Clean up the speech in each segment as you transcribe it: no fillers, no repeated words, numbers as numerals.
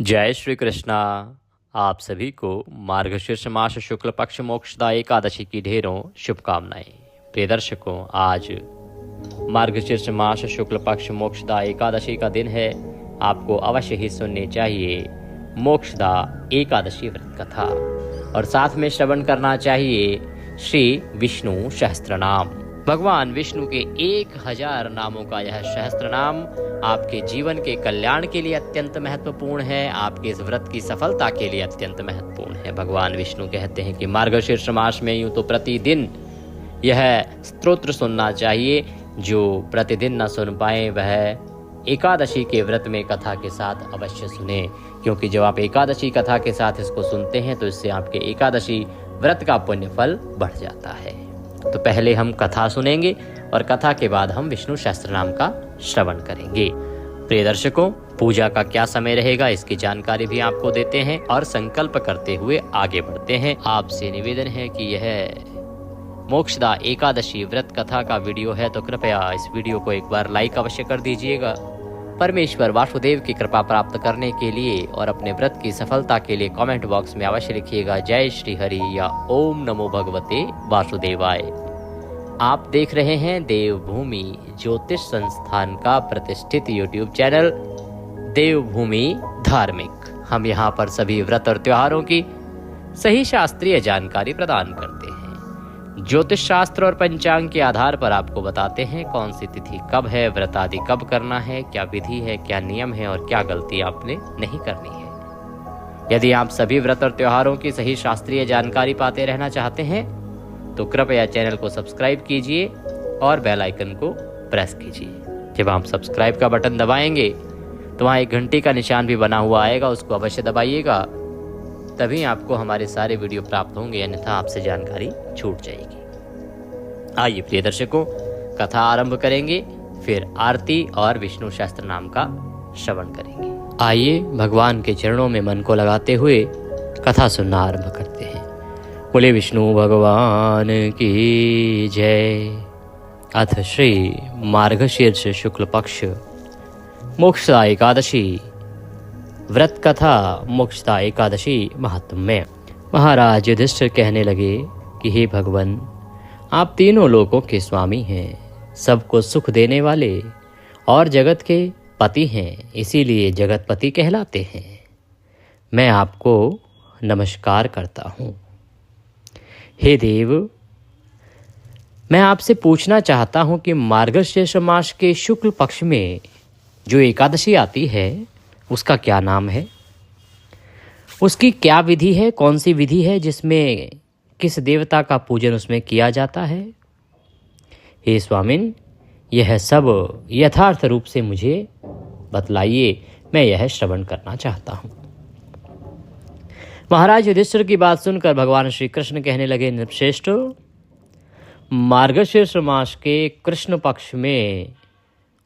जय श्री कृष्णा। आप सभी को मार्गशीर्ष मास शुक्ल पक्ष मोक्षदा एकादशी की ढेरों शुभकामनाएं। प्रिय दर्शकों, आज मार्गशीर्ष मास शुक्ल पक्ष मोक्षदा एकादशी का दिन है। आपको अवश्य ही सुननी चाहिए मोक्षदा एकादशी व्रत कथा और साथ में श्रवण करना चाहिए श्री विष्णु सहस्त्र नाम। भगवान विष्णु के 1000 नामों का यह सहस्त्र नाम आपके जीवन के कल्याण के लिए अत्यंत महत्वपूर्ण है, आपके इस व्रत की सफलता के लिए अत्यंत महत्वपूर्ण है। भगवान विष्णु कहते हैं कि मार्गशीर्ष मास में यूं तो प्रतिदिन यह स्तोत्र सुनना चाहिए, जो प्रतिदिन न सुन पाए वह एकादशी के व्रत में कथा के साथ अवश्य सुने, क्योंकि जब आप एकादशी कथा के साथ इसको सुनते हैं तो इससे आपके एकादशी व्रत का पुण्य फल बढ़ जाता है। तो पहले हम कथा सुनेंगे और कथा के बाद हम विष्णु सहस्त्र नाम का श्रवण करेंगे। प्रिय दर्शकों, पूजा का क्या समय रहेगा इसकी जानकारी भी आपको देते हैं और संकल्प करते हुए आगे बढ़ते हैं। आपसे निवेदन है कि यह मोक्षदा एकादशी व्रत कथा का वीडियो है तो कृपया इस वीडियो को एक बार लाइक अवश्य कर दीजिएगा। परमेश्वर वासुदेव की कृपा प्राप्त करने के लिए और अपने व्रत की सफलता के लिए कमेंट बॉक्स में अवश्य लिखिएगा जय श्री हरि या ओम नमो भगवते वासुदेवाय। आप देख रहे हैं देवभूमि ज्योतिष संस्थान का प्रतिष्ठित यूट्यूब चैनल देवभूमि धार्मिक। हम यहाँ पर सभी व्रत और त्योहारों की सही शास्त्रीय जानकारी प्रदान करते हैं। ज्योतिष शास्त्र और पंचांग के आधार पर आपको बताते हैं कौन सी तिथि कब है, व्रत आदि कब करना है, क्या विधि है, क्या नियम है और क्या गलती आपने नहीं करनी है। यदि आप सभी व्रत और त्योहारों की सही शास्त्रीय जानकारी पाते रहना चाहते हैं तो कृपया चैनल को सब्सक्राइब कीजिए और बेल आइकन को प्रेस कीजिए। जब आप सब्सक्राइब का बटन दबाएंगे तो वहाँ एक घंटी का निशान भी बना हुआ आएगा, उसको अवश्य दबाइएगा, तभी आपको हमारे सारे वीडियो प्राप्त होंगे, अन्यथा आपसे जानकारी छूट जाएगी। आइए प्रिय दर्शकों, कथा आरंभ करेंगे, फिर आरती और विष्णु सहस्त्र नाम का श्रवण करेंगे। आइए भगवान के चरणों में मन को लगाते हुए कथा सुनना आरंभ करते हैं। बोले विष्णु भगवान की जय। अथ श्री मार्गशीर्ष शुक्ल पक्ष मोक्षदा एकादशी व्रत कथा। मोक्षदा एकादशी महात्म्य। महाराज युधिष्ठिर कहने लगे कि हे भगवान, आप तीनों लोकों के स्वामी हैं, सबको सुख देने वाले और जगत के पति हैं, इसीलिए जगतपति कहलाते हैं। मैं आपको नमस्कार करता हूँ। हे देव, मैं आपसे पूछना चाहता हूँ कि मार्गशीर्ष मास के शुक्ल पक्ष में जो एकादशी आती है उसका क्या नाम है, उसकी क्या विधि है, कौन सी विधि है जिसमें किस देवता का पूजन उसमें किया जाता है। हे स्वामिन, यह सब यथार्थ रूप से मुझे बतलाइए, मैं यह श्रवण करना चाहता हूँ। महाराज युधिष्ठिर की बात सुनकर भगवान श्री कृष्ण कहने लगे, नृपश्रेष्ठ, मार्गशीर्ष मास के कृष्ण पक्ष में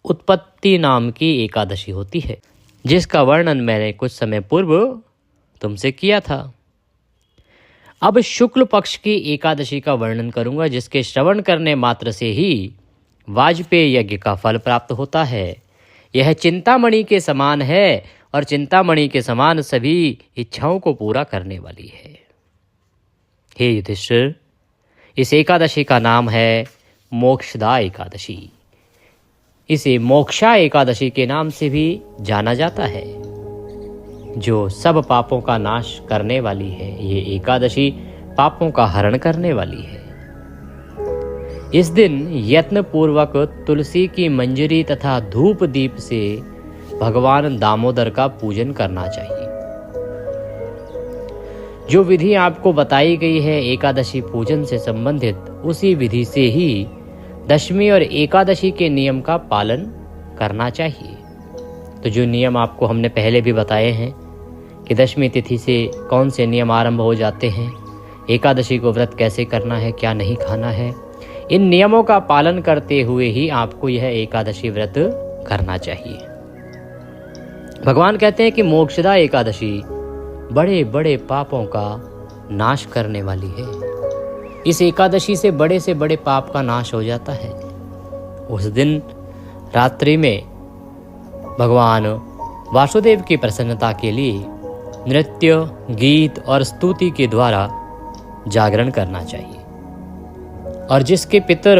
उत्पत्ति नाम की एकादशी होती है, जिसका वर्णन मैंने कुछ समय पूर्व तुमसे किया था। अब शुक्ल पक्ष की एकादशी का वर्णन करूंगा, जिसके श्रवण करने मात्र से ही वाजपेय यज्ञ का फल प्राप्त होता है। यह चिंतामणि के समान है और चिंतामणि के समान सभी इच्छाओं को पूरा करने वाली है। हे युधिष्ठिर, इस एकादशी का नाम है मोक्षदा एकादशी। इसे मोक्षा एकादशी के नाम से भी जाना जाता है, जो सब पापों का नाश करने वाली है। ये एकादशी पापों का हरण करने वाली है। इस दिन यत्न पूर्वक तुलसी की मंजरी तथा धूप दीप से भगवान दामोदर का पूजन करना चाहिए। जो विधि आपको बताई गई है एकादशी पूजन से संबंधित, उसी विधि से ही दशमी और एकादशी के नियम का पालन करना चाहिए। तो जो नियम आपको हमने पहले भी बताए हैं कि दशमी तिथि से कौन से नियम आरंभ हो जाते हैं, एकादशी को व्रत कैसे करना है, क्या नहीं खाना है, इन नियमों का पालन करते हुए ही आपको यह एकादशी व्रत करना चाहिए। भगवान कहते हैं कि मोक्षदा एकादशी बड़े बड़े पापों का नाश करने वाली है। इस एकादशी से बड़े पाप का नाश हो जाता है। उस दिन रात्रि में भगवान वासुदेव की प्रसन्नता के लिए नृत्य, गीत और स्तुति के द्वारा जागरण करना चाहिए। और जिसके पितर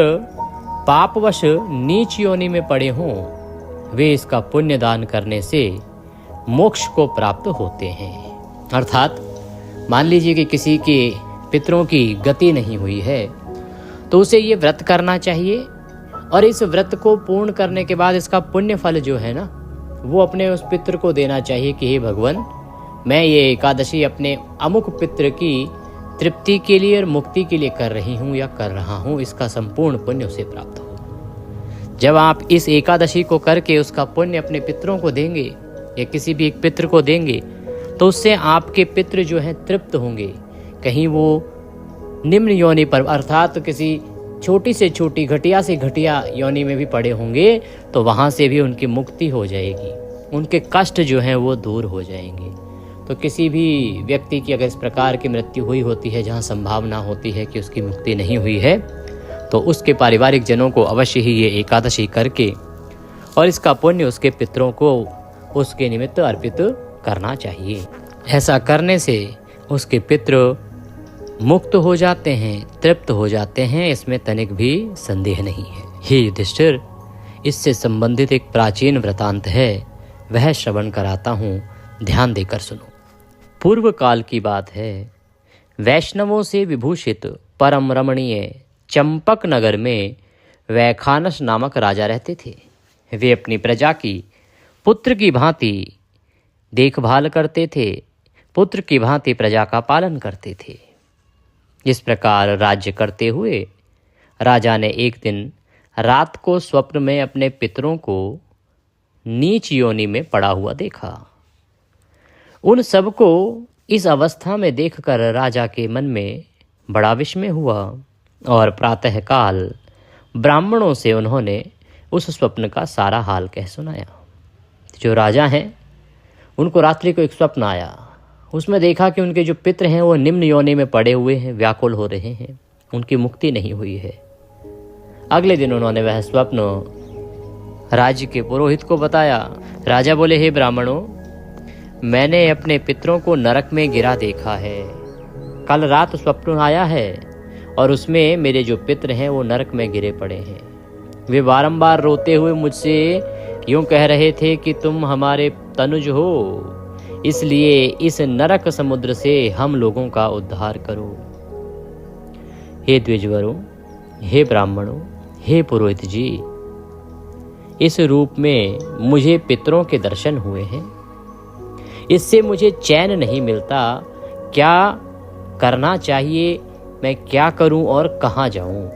पापवश नीच योनि में पड़े हों, वे इसका पुण्य दान करने से मोक्ष को प्राप्त होते हैं। अर्थात मान लीजिए कि किसी के पितरों की गति नहीं हुई है, तो उसे ये व्रत करना चाहिए और इस व्रत को पूर्ण करने के बाद इसका पुण्य फल जो है ना, वो अपने उस पितृ को देना चाहिए कि हे भगवान, मैं ये एकादशी अपने अमुक पितृ की तृप्ति के लिए और मुक्ति के लिए कर रही हूँ या कर रहा हूँ, इसका संपूर्ण पुण्य उसे प्राप्त हो। जब आप इस एकादशी को करके उसका पुण्य अपने पितरों को देंगे या किसी भी एक पितृ को देंगे, तो उससे आपके पितृ जो हैं तृप्त होंगे। कहीं वो निम्न योनि पर अर्थात किसी छोटी से छोटी, घटिया से घटिया योनि में भी पड़े होंगे, तो वहाँ से भी उनकी मुक्ति हो जाएगी, उनके कष्ट जो हैं वो दूर हो जाएंगे। तो किसी भी व्यक्ति की अगर इस प्रकार की मृत्यु हुई होती है जहाँ संभावना होती है कि उसकी मुक्ति नहीं हुई है, तो उसके पारिवारिक जनों को अवश्य ही ये एकादशी करके और इसका पुण्य उसके पितरों को उसके निमित्त अर्पित करना चाहिए। ऐसा करने से उसके पितृ मुक्त हो जाते हैं, तृप्त हो जाते हैं, इसमें तनिक भी संदेह नहीं है। हे युधिष्ठिर, इससे संबंधित एक प्राचीन वृतांत है, वह श्रवण कराता हूँ, ध्यान देकर सुनो। पूर्व काल की बात है, वैष्णवों से विभूषित परम रमणीय चंपक नगर में वैखानस नामक राजा रहते थे। वे अपनी प्रजा की पुत्र की भांति देखभाल करते थे, पुत्र की भांति प्रजा का पालन करते थे। इस प्रकार राज्य करते हुए राजा ने एक दिन रात को स्वप्न में अपने पितरों को नीच योनि में पड़ा हुआ देखा। उन सबको इस अवस्था में देखकर राजा के मन में बड़ा विस्मय हुआ और प्रातःकाल ब्राह्मणों से उन्होंने उस स्वप्न का सारा हाल कह सुनाया। जो राजा हैं उनको रात्रि को एक स्वप्न आया, उसमें देखा कि उनके जो पितृ हैं वो निम्न योनि में पड़े हुए हैं, व्याकुल हो रहे हैं, उनकी मुक्ति नहीं हुई है। अगले दिन उन्होंने वह स्वप्न राज्य के पुरोहित को बताया। राजा बोले, हे ब्राह्मणों, मैंने अपने पितरों को नरक में गिरा देखा है। कल रात स्वप्न आया है और उसमें मेरे जो पितृ हैं वो नरक में गिरे पड़े हैं। वे बारंबार रोते हुए मुझसे यूं कह रहे थे कि तुम हमारे तनुज हो, इसलिए इस नरक समुद्र से हम लोगों का उद्धार करो। हे द्विजवरों, हे ब्राह्मणों, हे पुरोहित जी, इस रूप में मुझे पितरों के दर्शन हुए हैं, इससे मुझे चैन नहीं मिलता। क्या करना चाहिए, मैं क्या करूं और कहाँ जाऊं?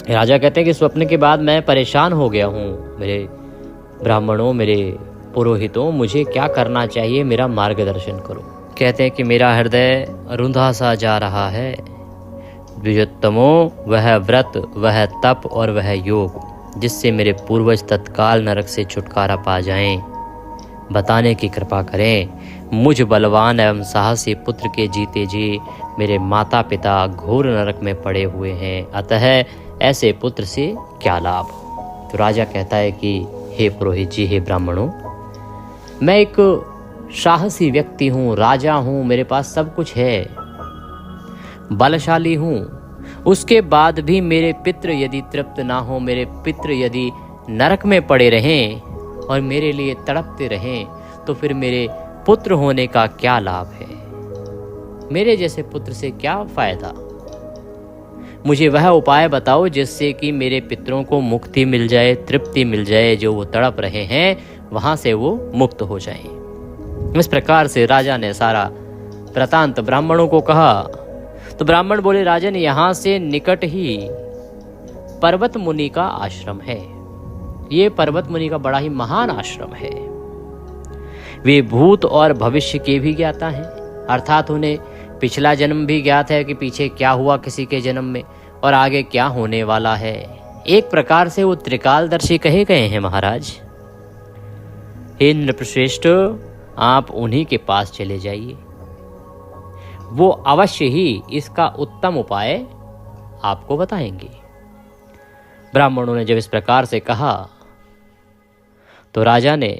राजा कहते हैं कि स्वप्न के बाद मैं परेशान हो गया हूं। मेरे ब्राह्मणों, मेरे पुरोहितों, मुझे क्या करना चाहिए, मेरा मार्गदर्शन करो। कहते हैं कि मेरा हृदय रुंधा सा जा रहा है। द्विजोत्तमों, वह व्रत, वह तप और वह योग जिससे मेरे पूर्वज तत्काल नरक से छुटकारा पा जाएं, बताने की कृपा करें। मुझ बलवान एवं साहसी पुत्र के जीते जी मेरे माता पिता घोर नरक में पड़े हुए हैं, अतः ऐसे पुत्र से क्या लाभ। तो राजा कहता है कि हे पुरोहित जी, हे ब्राह्मणों, मैं एक साहसी व्यक्ति हूँ, राजा हूँ, मेरे पास सब कुछ है, बलशाली हूँ, उसके बाद भी मेरे पितृ यदि तृप्त ना हो, मेरे पितृ यदि नरक में पड़े रहें और मेरे लिए तड़पते रहें, तो फिर मेरे पुत्र होने का क्या लाभ है? मेरे जैसे पुत्र से क्या फायदा? मुझे वह उपाय बताओ जिससे कि मेरे पितरों को मुक्ति मिल जाए, तृप्ति मिल जाए, जो वो तड़प रहे हैं वहां से वो मुक्त हो जाएं। इस प्रकार से राजा ने सारा वृतांत ब्राह्मणों को कहा। तो ब्राह्मण बोले, राजन, यहाँ से निकट ही पर्वत मुनि का आश्रम है। ये पर्वत मुनि का बड़ा ही महान आश्रम है। वे भूत और भविष्य के भी ज्ञाता हैं, अर्थात उन्हें पिछला जन्म भी ज्ञात है कि पीछे क्या हुआ किसी के जन्म में और आगे क्या होने वाला है। एक प्रकार से वो त्रिकालदर्शी कहे गए हैं महाराज। हे नृपश्रेष्ठ, आप उन्हीं के पास चले जाइए, वो अवश्य ही इसका उत्तम उपाय आपको बताएंगे। ब्राह्मणों ने जब इस प्रकार से कहा तो राजा ने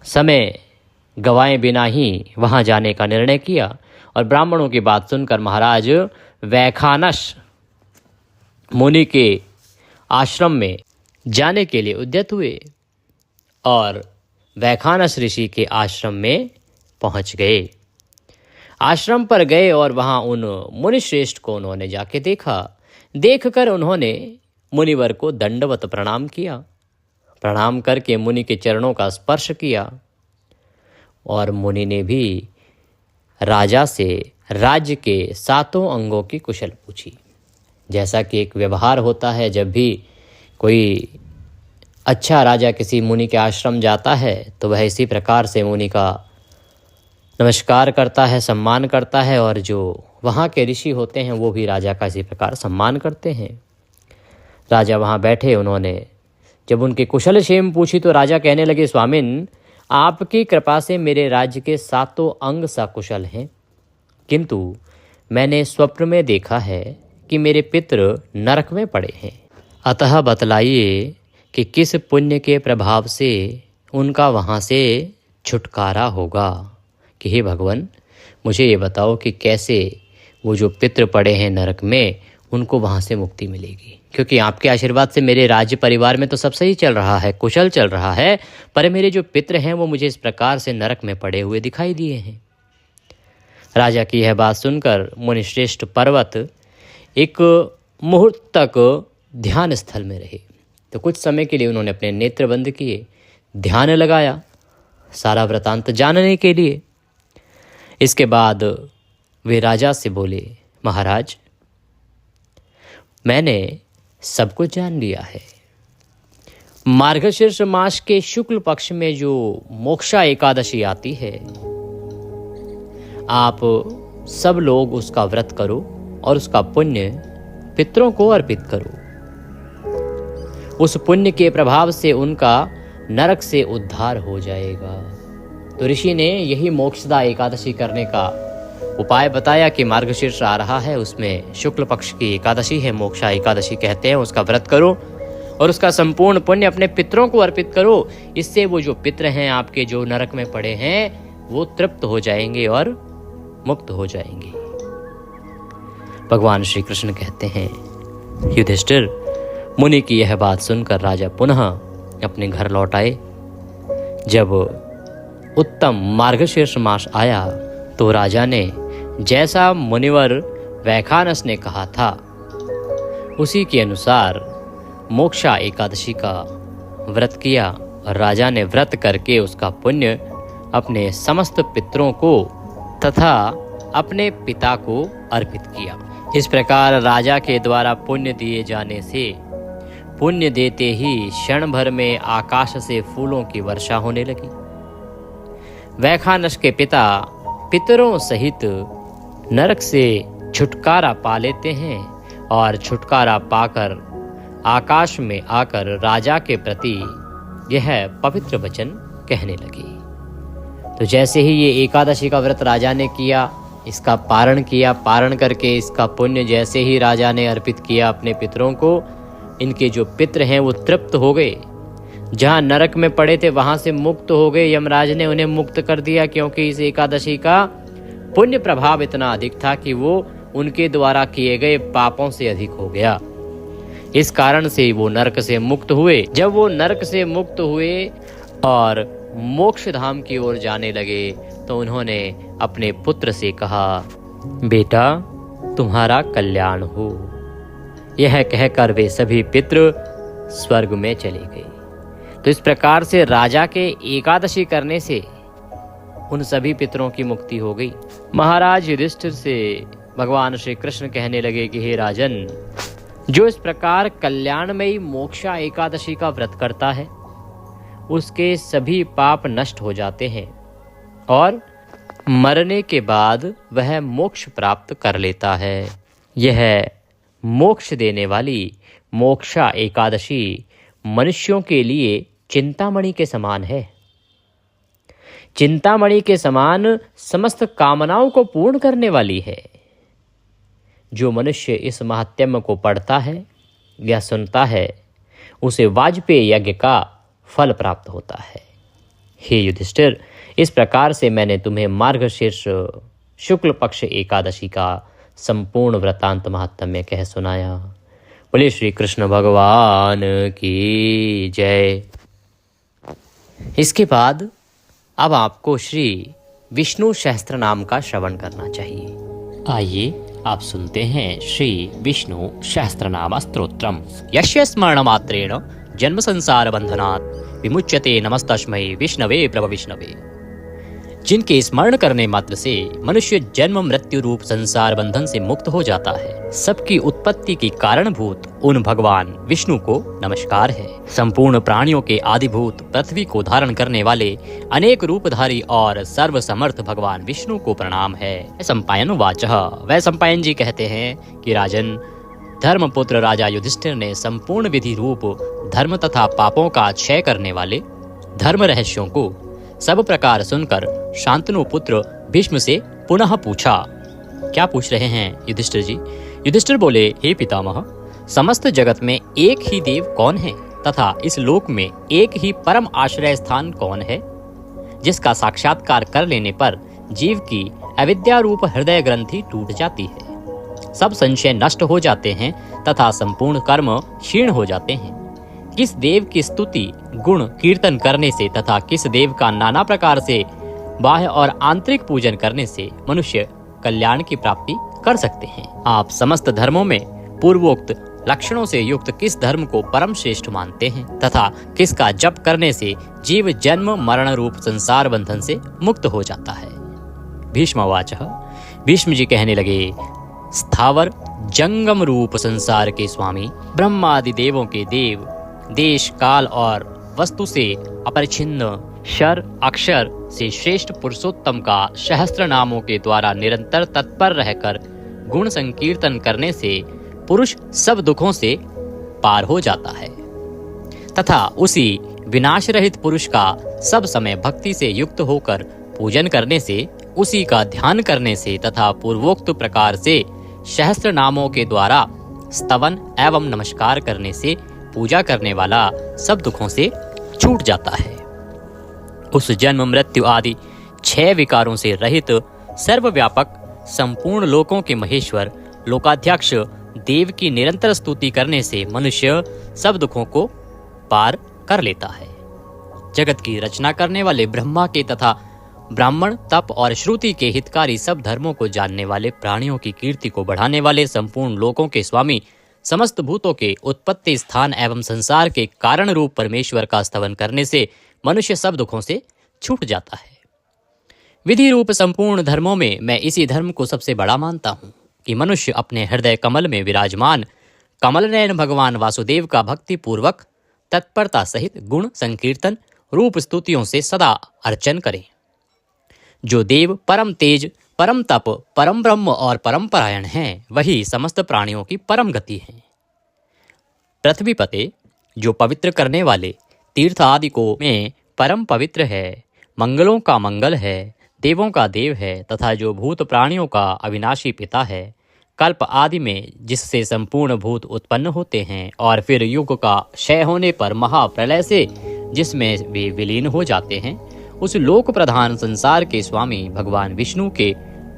समय गवाए बिना ही वहाँ जाने का निर्णय किया और ब्राह्मणों की बात सुनकर महाराज वैखानस मुनि के आश्रम में जाने के लिए उद्यत हुए और वैखानस ऋषि के आश्रम में पहुंच गए। आश्रम पर गए और वहां उन मुनिश्रेष्ठ को उन्होंने जाके देखा। देखकर उन्होंने मुनिवर को दंडवत प्रणाम किया। प्रणाम करके मुनि के चरणों का स्पर्श किया और मुनि ने भी राजा से राज्य के 7 अंगों की कुशल पूछी। जैसा कि एक व्यवहार होता है, जब भी कोई अच्छा राजा किसी मुनि के आश्रम जाता है तो वह इसी प्रकार से मुनि का नमस्कार करता है, सम्मान करता है, और जो वहाँ के ऋषि होते हैं वो भी राजा का इसी प्रकार सम्मान करते हैं। राजा वहाँ बैठे, उन्होंने जब उनके कुशल क्षेम पूछी तो राजा कहने लगे, स्वामिन, आपकी कृपा से मेरे राज्य के 7 अंग सकुशल हैं, किंतु मैंने स्वप्न में देखा है कि मेरे पितृ नरक में पड़े हैं। अतः बतलाइए कि किस पुण्य के प्रभाव से उनका वहाँ से छुटकारा होगा। कि हे भगवान, मुझे ये बताओ कि कैसे वो जो पितृ पड़े हैं नरक में, उनको वहाँ से मुक्ति मिलेगी। क्योंकि आपके आशीर्वाद से मेरे राज्य परिवार में तो सब सही चल रहा है, कुशल चल रहा है, पर मेरे जो पितृ हैं वो मुझे इस प्रकार से नरक में पड़े हुए दिखाई दिए हैं। राजा की यह बात सुनकर मुनिश्रेष्ठ पर्वत एक मुहूर्त तक ध्यान स्थल में रहे। तो कुछ समय के लिए उन्होंने अपने नेत्र बंद किए, ध्यान लगाया सारा वृतांत जानने के लिए। इसके बाद वे राजा से बोले, महाराज, मैंने सब कुछ जान लिया है। मार्गशीर्ष मास के शुक्ल पक्ष में जो मोक्षा एकादशी आती है, आप सब लोग उसका व्रत करो और उसका पुण्य पितरों को अर्पित करो। उस पुण्य के प्रभाव से उनका नरक से उद्धार हो जाएगा। तो ऋषि ने यही मोक्षदा एकादशी करने का उपाय बताया कि मार्गशीर्ष आ रहा है, उसमें शुक्ल पक्ष की एकादशी है, मोक्षा एकादशी कहते हैं, उसका व्रत करो और उसका संपूर्ण पुण्य अपने पितरों को अर्पित करो। इससे वो जो पितर हैं आपके, जो नरक में पड़े हैं, वो तृप्त हो जाएंगे और मुक्त हो जाएंगे। भगवान श्री कृष्ण कहते हैं, युधिष्ठिर, मुनि की यह बात सुनकर राजा पुनः अपने घर लौट आए। जब उत्तम मार्गशीर्ष मास आया तो राजा ने जैसा मुनिवर वैखानस ने कहा था उसी के अनुसार मोक्षा एकादशी का व्रत किया और राजा ने व्रत करके उसका पुण्य अपने समस्त पितरों को तथा अपने पिता को अर्पित किया। इस प्रकार राजा के द्वारा पुण्य दिए जाने से पुण्य देते ही क्षण भर में आकाश से फूलों की वर्षा होने लगी। वैखानस के पिता पितरों सहित नरक से छुटकारा पा लेते हैं और छुटकारा पाकर आकाश में आकर राजा के प्रति यह पवित्र वचन कहने लगे। तो जैसे ही ये एकादशी का व्रत राजा ने किया, इसका पारण किया, पारण करके इसका पुण्य जैसे ही राजा ने अर्पित किया अपने पितरों को, इनके जो पितर हैं वो तृप्त हो गए। जहाँ नरक में पड़े थे वहाँ से मुक्त हो गए। यमराज ने उन्हें मुक्त कर दिया, क्योंकि इस एकादशी का पुण्य प्रभाव इतना अधिक था कि वो उनके द्वारा किए गए पापों से अधिक हो गया। इस कारण से वो नरक से मुक्त हुए। जब वो नरक से मुक्त हुए और मोक्ष धाम की ओर जाने लगे तो उन्होंने अपने पुत्र से कहा, बेटा, तुम्हारा कल्याण हो। यह कहकर वे सभी पितृ स्वर्ग में चले गए। तो इस प्रकार से राजा के एकादशी करने से उन सभी पितरों की मुक्ति हो गई। महाराज युधिष्ठिर से भगवान श्री कृष्ण कहने लगे कि हे राजन, जो इस प्रकार कल्याणमयी मोक्षा एकादशी का व्रत करता है उसके सभी पाप नष्ट हो जाते हैं और मरने के बाद वह मोक्ष प्राप्त कर लेता है। यह मोक्ष देने वाली मोक्षा एकादशी मनुष्यों के लिए चिंतामणि के समान है। चिंतामणि के समान समस्त कामनाओं को पूर्ण करने वाली है। जो मनुष्य इस महात्म्य को पढ़ता है या सुनता है उसे वाजपेयी यज्ञ का फल प्राप्त होता है। हे युधिष्ठिर, इस प्रकार से मैंने तुम्हें मार्गशीर्ष शुक्ल पक्ष एकादशी का संपूर्ण वृत्तांत महात्म्य कह सुनाया। बोले श्री कृष्ण भगवान की जय। इसके बाद अब आपको श्री विष्णु सहस्त्र नाम का श्रवण करना चाहिए। आइए आप सुनते हैं श्री विष्णु सहस्त्रनाम स्तोत्रम। यस्य स्मरण मात्रेण जन्म संसार बंधनात् विमुच्यते नमस्तस्मै विष्णवे प्रभ विष्णवे। जिनके स्मरण करने मात्र से मनुष्य जन्म मृत्यु रूप संसार बंधन से मुक्त हो जाता है, सबकी उत्पत्ति की कारणभूत उन भगवान विष्णु को नमस्कार है। संपूर्ण प्राणियों के आदिभूत पृथ्वी को धारण करने वाले अनेक रूपधारी और सर्व समर्थ भगवान विष्णु को प्रणाम है। सम्पायन वाचः, वह सम्पायन जी कहते हैं कि राजन, धर्मपुत्र राजा युधिष्ठिर ने संपूर्ण विधि रूप धर्म तथा पापों का क्षय करने वाले धर्म रहस्यों को सब प्रकार सुनकर शांतनु पुत्र भीष्म से पुनः पूछा। क्या पूछ रहे हैं युधिष्ठिर जी? युधिष्ठिर बोले, हे पितामह, समस्त जगत में एक ही देव कौन है तथा इस लोक में एक ही परम आश्रय स्थान कौन है, जिसका साक्षात्कार कर लेने पर जीव की अविद्या रूप हृदय ग्रंथि टूट जाती है, सब संशय नष्ट हो जाते हैं तथा संपूर्ण कर्म क्षीण हो जाते हैं। किस देव की स्तुति गुण कीर्तन करने से तथा किस देव का नाना प्रकार से बाह्य और आंतरिक पूजन करने से मनुष्य कल्याण की प्राप्ति कर सकते हैं। आप समस्त धर्मों में पूर्वोक्त लक्षणों से युक्त किस धर्म को परम श्रेष्ठ मानते हैं तथा किसका जप करने से जीव जन्म मरण रूप संसार बंधन से मुक्त हो जाता है। भीष्मवाचः, भीष्म जी कहने लगे, स्थावर जंगम रूप संसार के स्वामी ब्रह्मादि देवों के देव, देश काल और वस्तु से अपरिछिन्न क्षर अक्षर से श्रेष्ठ पुरुषोत्तम का सहस्त्र नामों के द्वारा निरंतर तत्पर रहकर गुण संकीर्तन करने से पुरुष सब दुखों से पार हो जाता है तथा उसी विनाश रहित पुरुष का सब समय भक्ति से युक्त होकर पूजन करने से, उसी का ध्यान करने से तथा पूर्वोक्त प्रकार से सहस्त्र नामों के द्वारा स्तवन एवं नमस्कार करने से पूजा करने वाला सब दुखों से छूट जाता है। उस जन्म मृत्यु आदि 6 विकारों से रहित सर्वव्यापक संपूर्ण लोकों के महेश्वर लोकाध्यक्ष देव की निरंतर स्तुति करने से मनुष्य सब दुखों को पार कर लेता है। जगत की रचना करने वाले ब्रह्मा के तथा ब्राह्मण तप और श्रुति के हितकारी सब धर्मों को जानने वाले, प्राणियों की कीर्ति को बढ़ाने वाले, संपूर्ण लोकों के स्वामी, समस्त भूतों के उत्पत्ति स्थान एवं संसार के कारण रूप परमेश्वर का स्तवन करने से मनुष्य सब दुखों से छूट जाता है। विधि रूप संपूर्ण धर्मों में मैं इसी धर्म को सबसे बड़ा मानता हूँ कि मनुष्य अपने हृदय कमल में विराजमान कमल नयन भगवान वासुदेव का भक्ति पूर्वक तत्परता सहित गुण संकीर्तन रूप स्तुतियों से सदा अर्चन करे। जो देव परम तेज, परम तप, परम ब्रह्म और परम परायण हैं, वही समस्त प्राणियों की परम गति है। पृथ्वी पते, जो पवित्र करने वाले तीर्थ आदि को में परम पवित्र है, मंगलों का मंगल है, देवों का देव है तथा जो भूत प्राणियों का अविनाशी पिता है, कल्प आदि में जिससे संपूर्ण भूत उत्पन्न होते हैं और फिर युग का क्षय होने पर महाप्रलय से जिसमें वे विलीन हो जाते हैं, उस लोक प्रधान संसार के स्वामी भगवान विष्णु के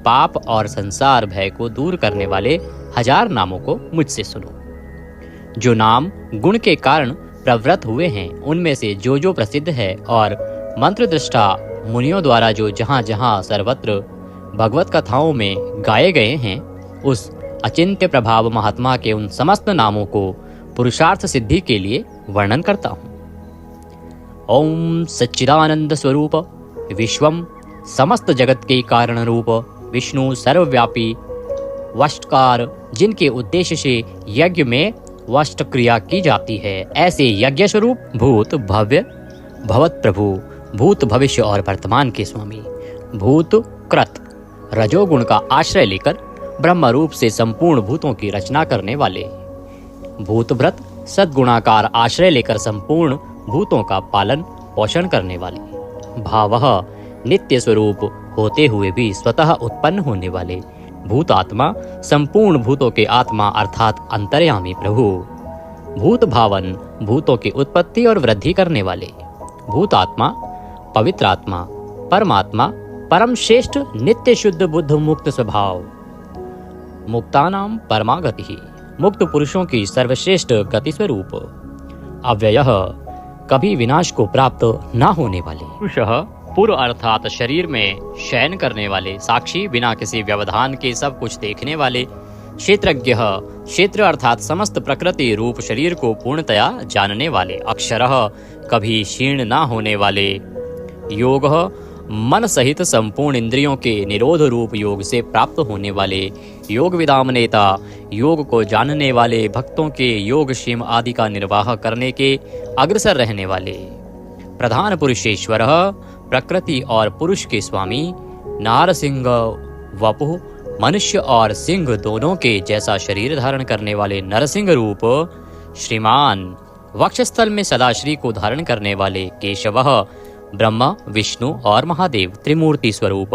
पाप और संसार भय को दूर करने वाले 1000 नामों को मुझसे सुनो। जो नाम गुण के कारण प्रवृत्त हुए हैं, उनमें से जो जो प्रसिद्ध है और मंत्र दृष्टा मुनियों द्वारा जो जहाँ जहाँ सर्वत्र भगवत कथाओं में गाए गए हैं, उस अचिंत्य प्रभाव महात्मा के उन समस्त नामों को पुरुषार्थ सिद्धि के लिए वर्णन करता हूँ। ओम सच्चिदानंद स्वरूप विश्वम, समस्त जगत के कारण रूप विष्णु सर्वव्यापी वष्टकार, जिनके उद्देश्य से यज्ञ में वष्ट क्रिया की जाती है, ऐसे यज्ञ स्वरूप भूत भव्य भवत प्रभु, भूत भविष्य और वर्तमान के स्वामी, भूत कृत रजोगुण का आश्रय लेकर ब्रह्म रूप से संपूर्ण भूतों की रचना करने वाले, भूत व्रत सद्गुणाकार आश्रय लेकर संपूर्ण भूतों का पालन पोषण करने वाले, भावः नित्य स्वरूप होते हुए भी स्वतः उत्पन्न होने वाले, भूत आत्मा संपूर्ण भूतों के आत्मा अर्थात अंतर्यामी प्रभु, भूत भावन भूतों की उत्पत्ति और वृद्धि करने वाले, भूत आत्मा पवित्र आत्मा, परमात्मा, परम श्रेष्ठ नित्य शुद्ध बुद्ध मुक्त स्वभाव, मुक्तानाम परमागति, मुक्त पुरुषों की सर्वश्रेष्ठ गति स्वरूप, अव्ययः, कभी विनाश को प्राप्त न होने वाले, पुरुषः, पूर्व अर्थात शरीर में शयन करने वाले, साक्षी, बिना किसी व्यवधान के सब कुछ देखने वाले, क्षेत्रज्ञ, क्षेत्र अर्थात समस्त प्रकृति रूप शरीर को पूर्णतया जानने वाले, अक्षरः, कभी क्षीण न होने वाले, योग, मन सहित संपूर्ण इंद्रियों के निरोध रूप योग से प्राप्त होने वाले, योग विदाम नेता, योग को जानने वाले, भक्तों के योग क्षेम आदि का निर्वाह करने के अग्रसर रहने वाले, प्रधान पुरुषेश्वर, प्रकृति और पुरुष के स्वामी, नारसिंह, वपु, मनुष्य और सिंह दोनों के जैसा शरीर धारण करने वाले नरसिंह रूप, श्रीमान, वक्षस्थल में सदाश्री को धारण करने वाले, केशवः, ब्रह्मा, विष्णु और महादेव त्रिमूर्ति स्वरूप,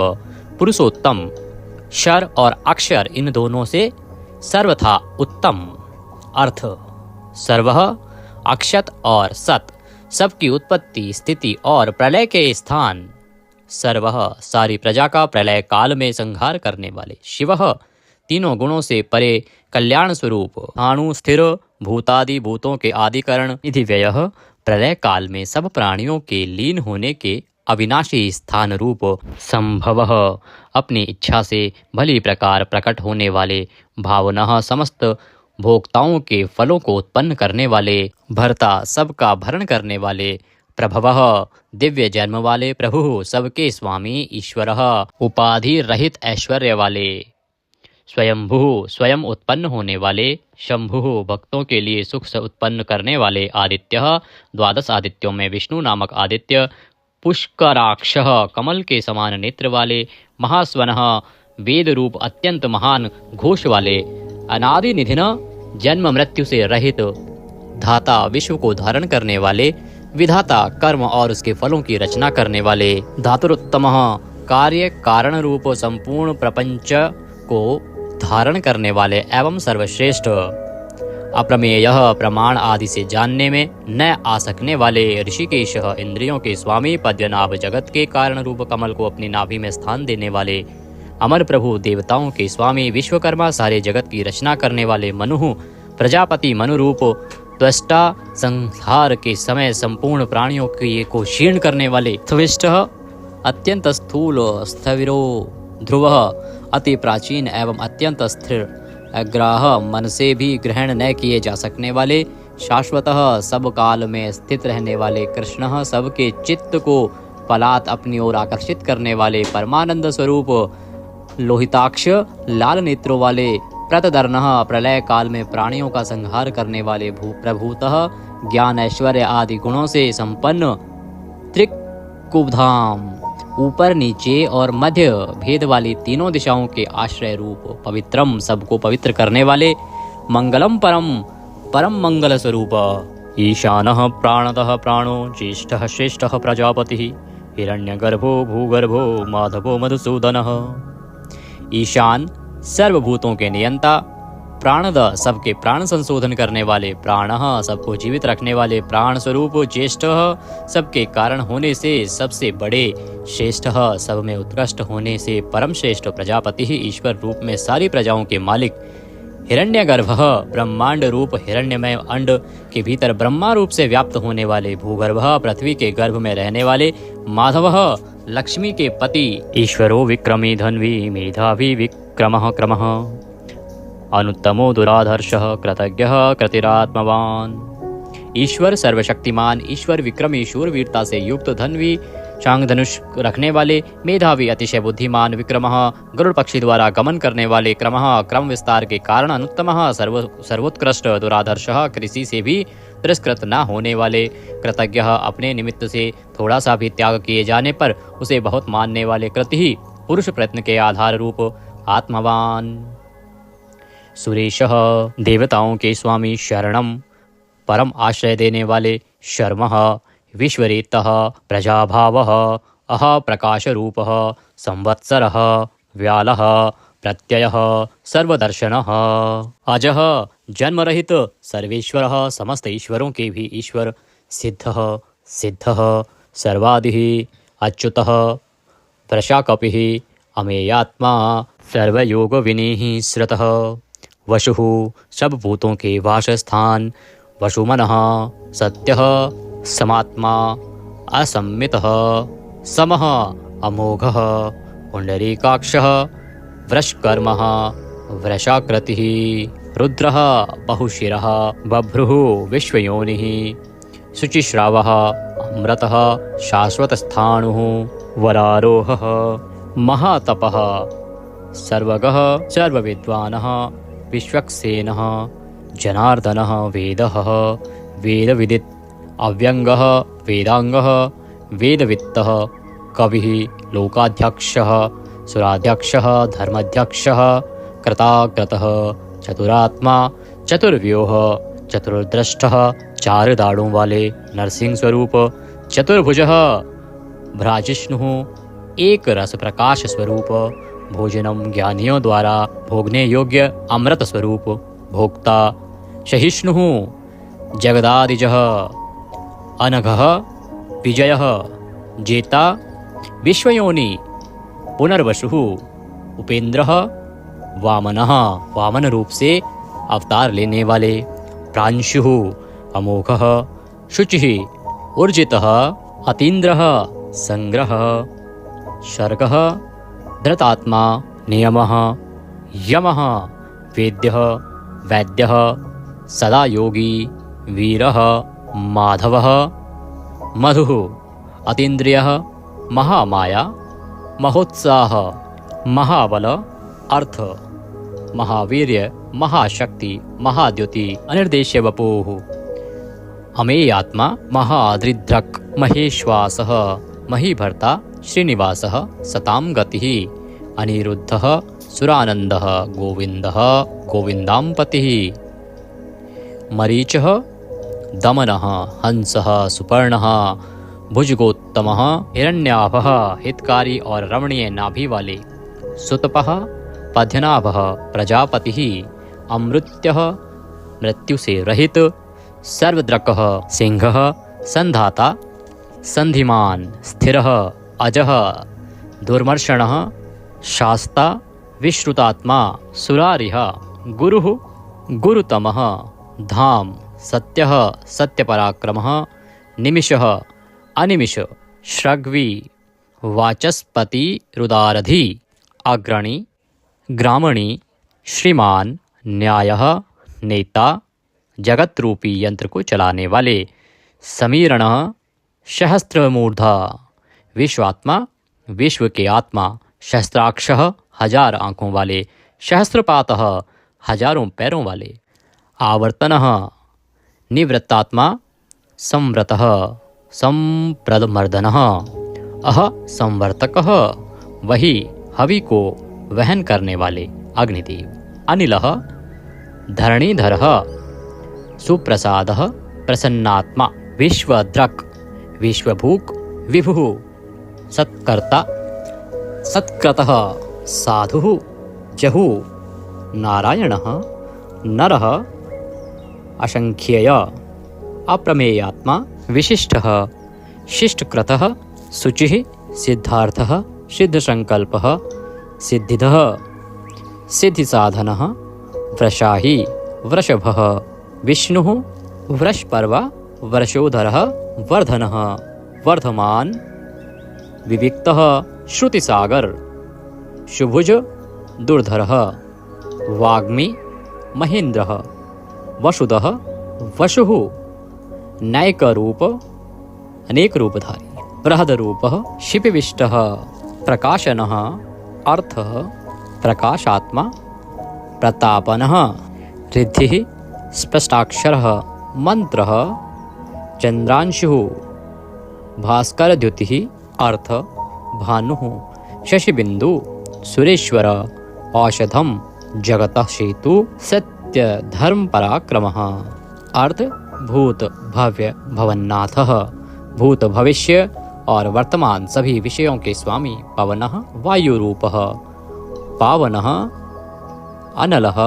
पुरुषोत्तम, क्षर और अक्षर इन दोनों से सर्वथा उत्तम, अर्थ, सर्वः, अक्षत और सत, सबकी उत्पत्ति, स्थिति और प्रलय के स्थान, सर्वः, सारी प्रजा का प्रलय काल में संहार करने वाले, शिवः, तीनों गुणों से परे कल्याण स्वरूप, अणु, स्थिर, भूतादि भूतों के आदिकरण, निधि व्ययः, प्रलय काल में सब प्राणियों के लीन होने के अविनाशी स्थान रूप, संभवः, अपनी इच्छा से भली प्रकार प्रकट होने वाले, भावनः, समस्त भोक्ताओं के फलों को उत्पन्न करने वाले, भर्ता, सबका भरण करने वाले, प्रभवः, दिव्य जन्म वाले प्रभु, सबके स्वामी, ईश्वरः, उपाधि रहित ऐश्वर्य वाले, स्वयंभू, स्वयं उत्पन्न होने वाले, शंभु, भक्तों के लिए सुख से उत्पन्न करने वाले, आदित्य, द्वादश आदित्यों में विष्णु नामक आदित्य, पुष्कराक्षः, कमल के समान नेत्र वाले, महास्वनः, वेद रूप अत्यंत महान घोष वाले, अनादि निधिन, जन्म मृत्यु से रहित, धाता, विश्व को धारण करने वाले, विधाता, कर्म और उसके फलों की रचना करने वाले, धातुरुत्तमः, कार्य कारण रूप संपूर्ण प्रपंच को धारण करने वाले एवं सर्वश्रेष्ठ, अप्रमेय, प्रमाण आदि से जानने में न आ सकने वाले, ऋषिकेश, इंद्रियों के स्वामी, पद्मनाभ, जगत के कारण रूप कमल को अपनी नाभि में स्थान देने वाले, अमर प्रभु, देवताओं के स्वामी, विश्वकर्मा, सारे जगत की रचना करने वाले, मनु, प्रजापति, मनु रूप, त्वष्टा, संहार के समय संपूर्ण प्राणियों को क्षीण करने वाले, स्विष्ट, अत्यंत स्थूल, स्थविरो, ध्रुव, अति प्राचीन एवं अत्यंत स्थिर, अग्राह, मन से भी ग्रहण न किए जा सकने वाले, शाश्वतः, सब काल में स्थित रहने वाले, कृष्ण, सबके चित्त को पलात अपनी ओर आकर्षित करने वाले, परमानंद स्वरूप, लोहिताक्ष, लाल नेत्रों वाले, प्रतदर्णः, प्रलय काल में प्राणियों का संहार करने वाले, प्रभूतः, ज्ञान ऐश्वर्य आदि गुणों से संपन्न, त्रिकुबधाम, ऊपर नीचे और मध्य भेद वाली तीनों दिशाओं के आश्रय रूप, पवित्रम, सबको पवित्र करने वाले, मंगलम परम, परम मंगल स्वरूप, ईशानः, प्राणतः प्राणो, ज्येष्ठः श्रेष्ठः प्रजापतिः, हिरण्यगर्भो भूगर्भो, माधवो मधुसूदनः, ईशान, सर्वभूतों के नियंता, प्राणद, सबके प्राण संशोधन करने वाले, प्राणः, सबको जीवित रखने वाले, प्राण स्वरूप, ज्येष्ठः, सबके कारण होने से सबसे बड़े, श्रेष्ठः, सब में उत्कृष्ट होने से परम श्रेष्ठ, प्रजापति, ईश्वर रूप में सारी प्रजाओं के मालिक, हिरण्यगर्भः, ब्रह्मांड रूप हिरण्यमय अंड के भीतर ब्रह्मा रूप से व्याप्त होने वाले, भूगर्भः, पृथ्वी के गर्भ में रहने वाले, माधवः, लक्ष्मी के पति, ईश्वरो विक्रमी धन्वी, मेधावी विक्रमः क्रमः, अनुत्तमो दुराधर्षः, कृतज्ञः, कृतिरात्मवान, ईश्वर सर्वशक्तिमान, ईश्वर विक्रमी, शूरवीरता से युक्त, धन्वी, चांग धनुष रखने वाले, मेधावी, अतिशय बुद्धिमान, विक्रमः, गरुड़ पक्षी द्वारा गमन करने वाले, क्रमः, क्रम विस्तार के कारण, अनुत्तमः, सर्वोत्कृष्ट, दुराधर्षः, किसी से भी तिरस्कृत न होने वाले, कृतज्ञः, अपने निमित्त से थोड़ा सा भी त्याग किए जाने पर उसे बहुत मानने वाले, कृति, पुरुष प्रयत्न के आधार रूप, आत्मवान, सुरेशः, देवताओं के स्वामी, शरणम, परम आश्रय देने वाले, शर्मः, विश्वरेतः, प्रजाभावः, अह प्रकाश रूपः, संवत्सरः, व्यालः, प्रत्ययः, सर्वदर्शनः, अजः, जन्म रहित, सर्वेश्वरः, समस्त ईश्वरों के भी ईश्वर, सिद्धः, सिद्धः, सर्वादिः, अच्युतः वृषाकपिः अमेयात्मा सर्वयोगविनीः श्रुतः। वसुः सब भूतों के वासस्थान, वसुमनः सत्यः समात्मा असम्मितः समः अमोघः पुण्डरीकाक्षः वृषकर्मः वृषाकृतिः रुद्रः बहुशिरः बभ्रुः विश्वयोनिः शुचिश्रावः अमृतः शाश्वतस्थाणुः वरारोहः महातपः सर्वगः सर्वविद्वानः विश्वक्सेनः जनार्दनः वेदः वेदविदित् अव्यङ्गः वेदाङ्गः वेदवित्तः कविः लोकाध्यक्षः सुराध्यक्षः धर्माध्यक्षः कृताकृतः चतुरात्मा चतुर्व्यूह चतुर्द्रष्टः चार दाढ़ों वाले नरसिंह स्वरूप चतुर्भुजः भ्राजिष्णुः एक रस प्रकाश स्वरूप भोजनम ज्ञानियों द्वारा भोगने योग्य अमृत स्वरूप भोक्ता सहिष्णुः जगदादिजः अनघः विजयः जेता विश्वयोनि पुनर्वसुः उपेंद्रः वामनः वामन रूप से अवतार लेने वाले प्रांशुः अमोघः शुचिः ऊर्जितः अतीन्द्रः संग्रह शर्गः धृतात्मा नियमः यमः वेद्यः वैद्यः सदा योगी वीरः माधवः मधुः अतीन्द्रियः महामाया महोत्साह महाबल अर्थ महावीर्य महाशक्ति महाद्युति अनिर्देश्य वपुः अमेयात्मा महादृद्रक् महेश्वासः महीभर्ता श्रीनिवासः सतां गतिः अनिरुद्धः सुरानन्दः गोविन्दः गोविन्दाम्पतिः मरीचः दमनः हंसः सुपर्णः भुजगोत्तमः हिरण्याभः हितकारी और रमणीय नाभि वाले सुतपः पद्यनाभः प्रजापतिः अमृत्यः मृत्यु से रहित सर्वद्रकः सिंहः संधाता संधिमान स्थिरः अजः दुर्मर्षणः शास्ता विश्रुतात्मा सुरारिः गुरुः गुरुतमः धाम सत्यः सत्यपराक्रमः निमिषः अनिमिष श्रग्वी वाचस्पति रुदारधि अग्रणी ग्रामणी श्रीमान न्यायः नेता जगत रूपी यंत्र को चलाने वाले समीरणः सहस्त्रमूर्धा विश्वात्मा विश्व के आत्मा सहस्त्राक्षः हजार आँखों वाले सहस्त्रपातः हजारों पैरों वाले आवर्तनः निवृत्तात्मा संव्रतः संप्रदमर्दनः अह संवर्तकः वही हवि को वहन करने वाले अग्निदेव अनिलः धरणीधरः सुप्रसादः प्रसन्नात्मा विश्वद्रक् विश्वभूक् विभुः सत्कर्ता सत्कृतः साधुः जहुः नारायणः नरः असंख्येय अप्रमेयात्मा विशिष्टः शिष्टकृतः शुचिः सिद्धार्थः सिद्धसंकल्पः सिद्धिदः सिद्धिसाधनः वृषाही वृषभः विष्णुः वृषपर्वा वृषोधरः वर्धनः वर्धमान विविक्तः श्रुतिसागर शुभुज दुर्धरः वाग्मी महेन्द्रः वसुदः वसुः नैकरूप अनेक रूपधारी बृहदरूपः शिपिविष्टः प्रकाशनः अर्थः प्रकाशात्मा प्रतापनः रिद्धिः स्पष्टाक्षरः मंत्रः चंद्रांशुः भास्करद्युतिः अर्थ भानुः शशिबिंदु सुरेश्वर औषधम जगतः सेतु सत्य धर्म पराक्रमः अर्थ भूत भव्य भवन्नाथः भूत भविष्य और वर्तमान सभी विषयों के स्वामी पवनः वायुरूपः पावनः अनलः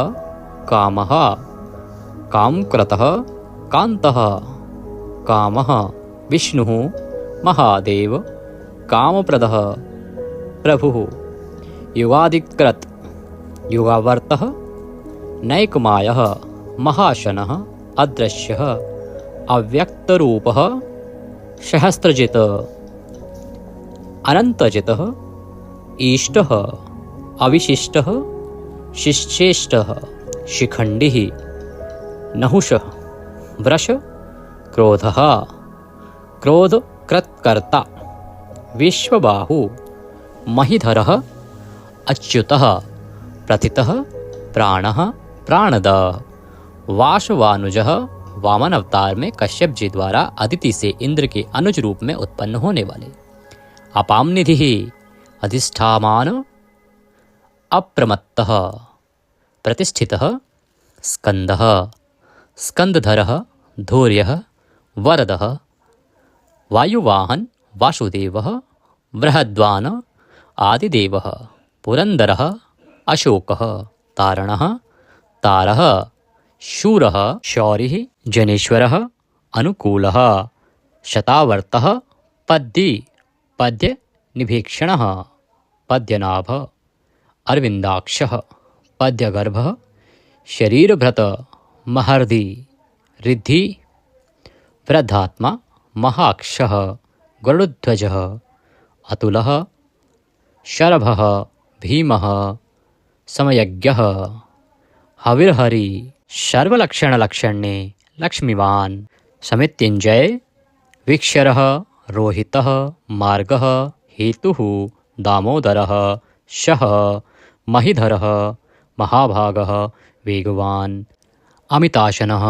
कामः कामकृतः कान्तः कामः विष्णुः महादेव कामप्रदः प्रभुः युगादिकृत् युगावर्तः नैकमायः महाशनः अदृश्यः अव्यक्तरूपः सहस्रजित् अनन्तजितः ईष्टः अविशिष्टः शिश्चेष्टः शिखण्डिः नहुषः वृष क्रोधः क्रोधकृत्कर्ता विश्वबाहु महीधरः अच्युतः प्रथितः प्राणः प्राणद वासवानुजः वामन अवतार में कश्यप जी द्वारा अदिति से इंद्र के अनुज रूप में उत्पन्न होने वाले। अपाम निधि अधिष्ठामान अप्रमत्तः प्रतिष्ठितः स्कंदः स्कंदधरः धैर्यः वरदः वायुवाहन वासुदेवः बृहद्वान आदिदेवः पुरंदरः अशोकः तारणः तारः शूरः शौरिः जनेश्वरः अनुकूलः शतावर्तः पद्दी पद्य निभीक्षणः पद्यनाभ अरविंदाक्षः पद्यगर्भः शरीरभृत महर्दि रिद्धि वृद्धात्मा महाक्षः गरुडध्वजः अतुलः शरभः भीमः समयज्ञः हविर्हरि सर्वलक्षणलक्षण्ये लक्ष्मीवान् समित्युञ्जय वीक्षरः रोहितः मार्गः हेतुः दामोदरः शः महीधरः महाभागः वेगवान् अमिताशनः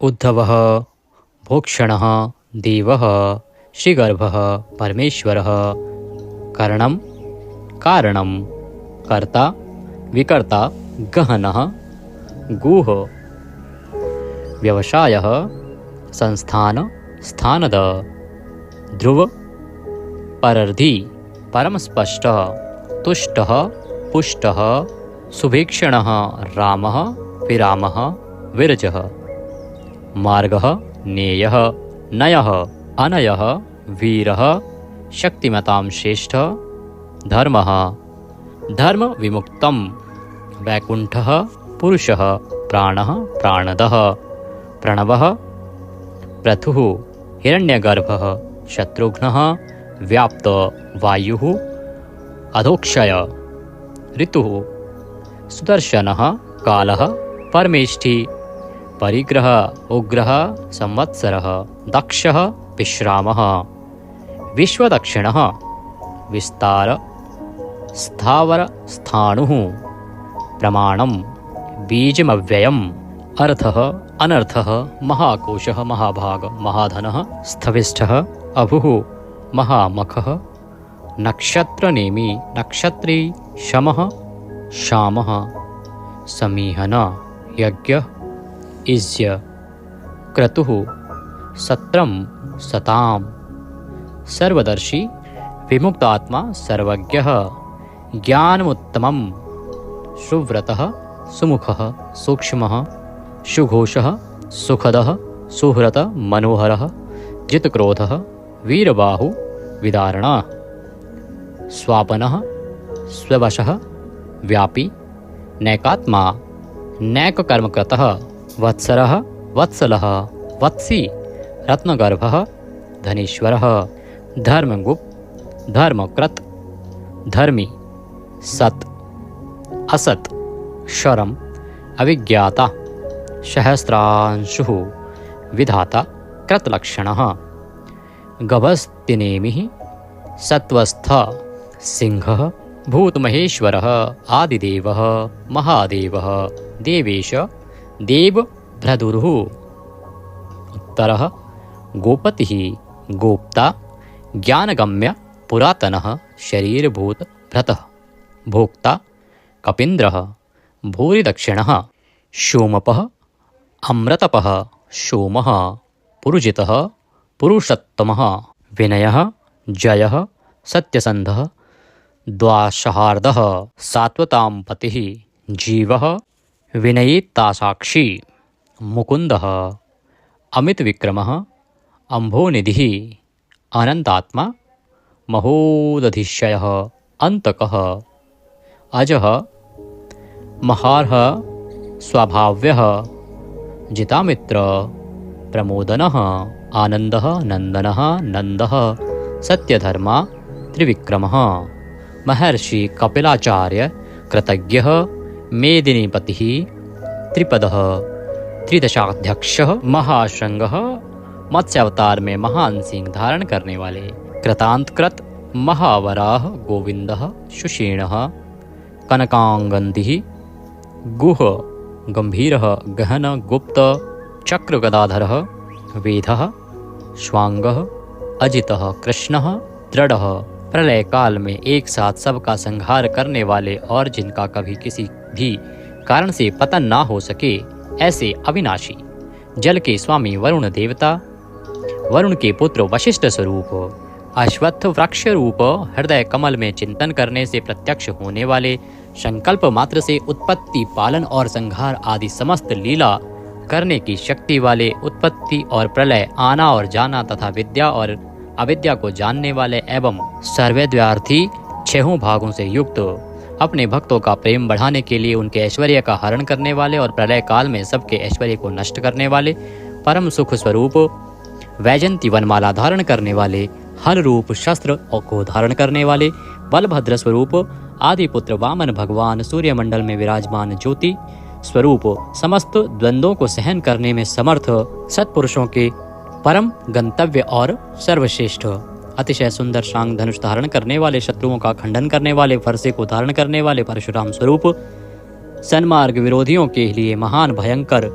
उद्धवः भोक्षणः देवः श्रीगर्भः परमेश्वरः करणं कारणं कर्ता विकर्ता गहनः गुह व्यवसायः संस्थान स्थानद ध्रुव परर्धि परमस्पष्टः तुष्टः पुष्टः सुभीक्षणः रामः विरामः विरजः मार्गः नेयः नयः अनयः वीरः शक्तिमतां श्रेष्ठः धर्मः धर्म विमुक्तं वैकुंठः पुरुषः प्राणः प्राणदः प्रणवः प्रथुः हिरण्यगर्भः शत्रुघ्नः व्याप्त वायुः अधोक्षय ऋतुः सुदर्शनः कालः परमेष्ठी परिग्रह उग्रः संवत्सरः दक्षः विश्रामः विश्वदक्षिणः विस्तार स्थावर स्थाणुः प्रमाणं बीजमव्ययम् अर्थः अनर्थः महाकोशः महाभाग महाधनः स्थविष्ठः अभुः महामखः नक्षत्रनेमि नक्षत्री शमः शामः समीहन यज्ञः इज्य क्रतुः सत्रं सतां सर्वदर्शी विमुक्तात्मा सर्वज्ञः ज्ञानमुत्तमं सुव्रतः सुमुखः सूक्ष्मः सुघोषः सुखदः सुहृत मनोहरः जितक्रोधः वीरबाहु विदारणः स्वापनः स्ववशः व्यापी नैकात्मा नैककर्मकृतः वत्सरः वत्सलः वत्सी रत्नगर्भः धनीश्वरः धर्मगुप्त धर्मकृत धर्मी सत् असत् शरम अविज्ञाता सहस्रांशुः विधाता कृतलक्षणः गभस्तिनेमिः सत्वस्थ सिंहः भूतमहेश्वरः आदिदेवः महादेवः देवेश देवभ्रदुरुः उत्तरः गोपतिः गोप्ता ज्ञानगम्य पुरातनः शरीरभूत भ्रतः भोक्ता कपीन्द्रः भूरिदक्षिणः सोमपः अमृतपः सोमः पुरुजितः पुरुषोत्तमः विनयः जयः सत्यसन्धः द्वाशहार्दः सात्वतां पतिः जीवः विनयितासाक्षी मुकुन्दः अमितविक्रमः अम्भोनिधिः अनन्तात्मा महोदधिशयः अन्तकः अजः महार्ह स्वभाव्यः जितामित्र प्रमोदनः आनन्दः नन्दनः नन्दः सत्यधर्मा त्रिविक्रमः महर्षि कपिलाचार्य कृतज्ञः मेदिनीपतिः त्रिपदः त्रिदशाध्यक्षः महाशृंगः मत्स्यावतार में महान सिंह धारण करने वाले कृतांतकृत महावराह गोविंदः सुषेणः कनकांगंदिः गुह गंभीरः गहन गुप्त चक्र गदाधरः वेदः श्वांगः अजितः कृष्णः दृढ़ः प्रलय काल में एक साथ सबका संहार करने वाले और जिनका कभी किसी भी कारण से पतन ना हो सके ऐसे अविनाशी जल के स्वामी वरुण देवता वरुण के पुत्र वशिष्ठ स्वरूप अश्वत्थ वृक्ष रूप हृदय कमल में चिंतन करने से प्रत्यक्ष होने वाले संकल्प मात्र से उत्पत्ति पालन और संहार आदि समस्त लीला करने की शक्ति वाले उत्पत्ति और प्रलय आना और जाना तथा विद्या और अविद्या को जानने वाले एवं सर्वव्यार्थी छहों भागों से युक्त अपने भक्तों का प्रेम बढ़ाने के लिए उनके ऐश्वर्य का हरण करने वाले और प्रलय काल में सबके ऐश्वर्य को नष्ट करने वाले परम सुख स्वरूप वैजंती वनमाला धारण करने वाले हर रूप शस्त्र को धारण करने वाले बलभद्र स्वरूप आदि पुत्र वामन भगवान सूर्यमंडल में विराजमान ज्योति स्वरूप समस्त द्वंद्वों को सहन करने में समर्थ सत्पुरुषों के परम गंतव्य और सर्वश्रेष्ठ अतिशय सुंदर शांग धनुष धारण करने वाले शत्रुओं का खंडन करने वाले फरसे को धारण करने वाले परशुराम स्वरूप सन्मार्ग विरोधियों के लिए महान भयंकर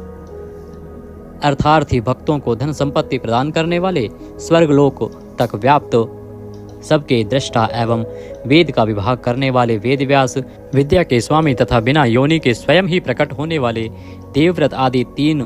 अर्थार्थी भक्तों को धन संपत्ति प्रदान करने वाले स्वर्गलोक तक व्याप्त सबके दृष्टा एवं वेद का विभाग करने वाले वेद व्यास विद्या के स्वामी तथा बिना योनि के स्वयं ही प्रकट होने वाले देवव्रत आदि तीन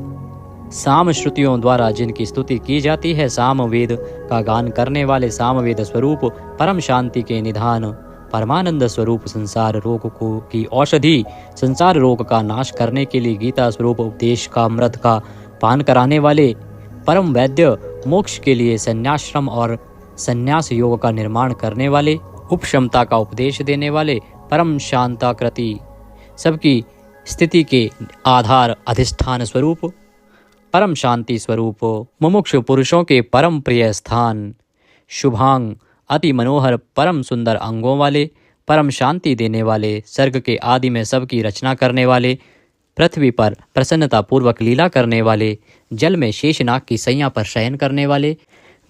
साम श्रुतियों द्वारा जिनकी स्तुति की जाती है साम वेद का गान करने वाले सामवेद स्वरूप परम शांति के निधान परमानंद स्वरूप संसार रोग को की औषधि संसार रोग का नाश करने के लिए गीता स्वरूप उपदेश का अमृत का पान कराने वाले परम वैद्य मोक्ष के लिए संन्याश्रम और संन्यास योग का निर्माण करने वाले उपशमता का उपदेश देने वाले परम शांताकृति सबकी स्थिति के आधार अधिष्ठान स्वरूप परम शांति स्वरूप मुमुक्षु पुरुषों के परम प्रिय स्थान शुभांग अति मनोहर परम सुंदर अंगों वाले परम शांति देने वाले सर्ग के आदि में सबकी रचना करने वाले पृथ्वी पर प्रसन्नता पूर्वक लीला करने वाले जल में शेषनाग की सैया पर शयन करने वाले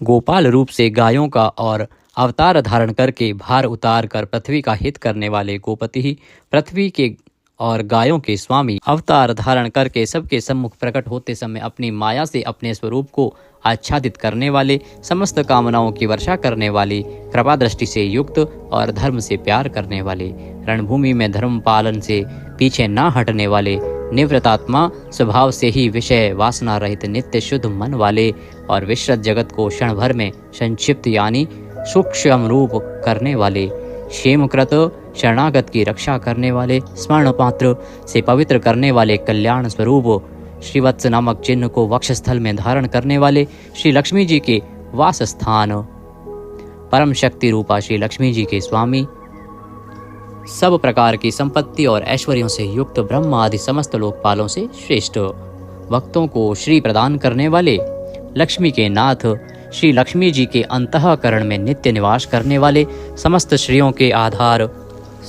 गोपाल रूप से गायों का और अवतार धारण करके भार उतार कर पृथ्वी का हित करने वाले गोपति पृथ्वी के और गायों के स्वामी अवतार धारण करके सबके सम्मुख प्रकट होते समय अपनी माया से अपने स्वरूप को आच्छादित करने वाले समस्त कामनाओं की वर्षा करने वाले कृपा दृष्टि से युक्त और धर्म से प्यार करने वाले रणभूमि में धर्म पालन से पीछे न हटने वाले निवृत्तात्मा स्वभाव से ही विषय वासना रहित नित्य शुद्ध मन वाले और विश्रत जगत को क्षण भर में संक्षिप्त यानी सूक्ष्म रूप करने वाले क्षेमकृत शरणागत की रक्षा करने वाले स्वर्ण पात्र से पवित्र करने वाले कल्याण स्वरूप श्रीवत्स नामक चिन्ह को वक्षस्थल में धारण करने वाले श्री लक्ष्मी जी के वास स्थान परम शक्ति रूपा श्री लक्ष्मी जी के स्वामी सब प्रकार की संपत्ति और ऐश्वर्यों से युक्त ब्रह्म आदि समस्त लोकपालों से श्रेष्ठ भक्तों को श्री प्रदान करने वाले लक्ष्मी के नाथ श्री लक्ष्मी जी के अंतःकरण में नित्य निवास करने वाले समस्त श्रियों के आधार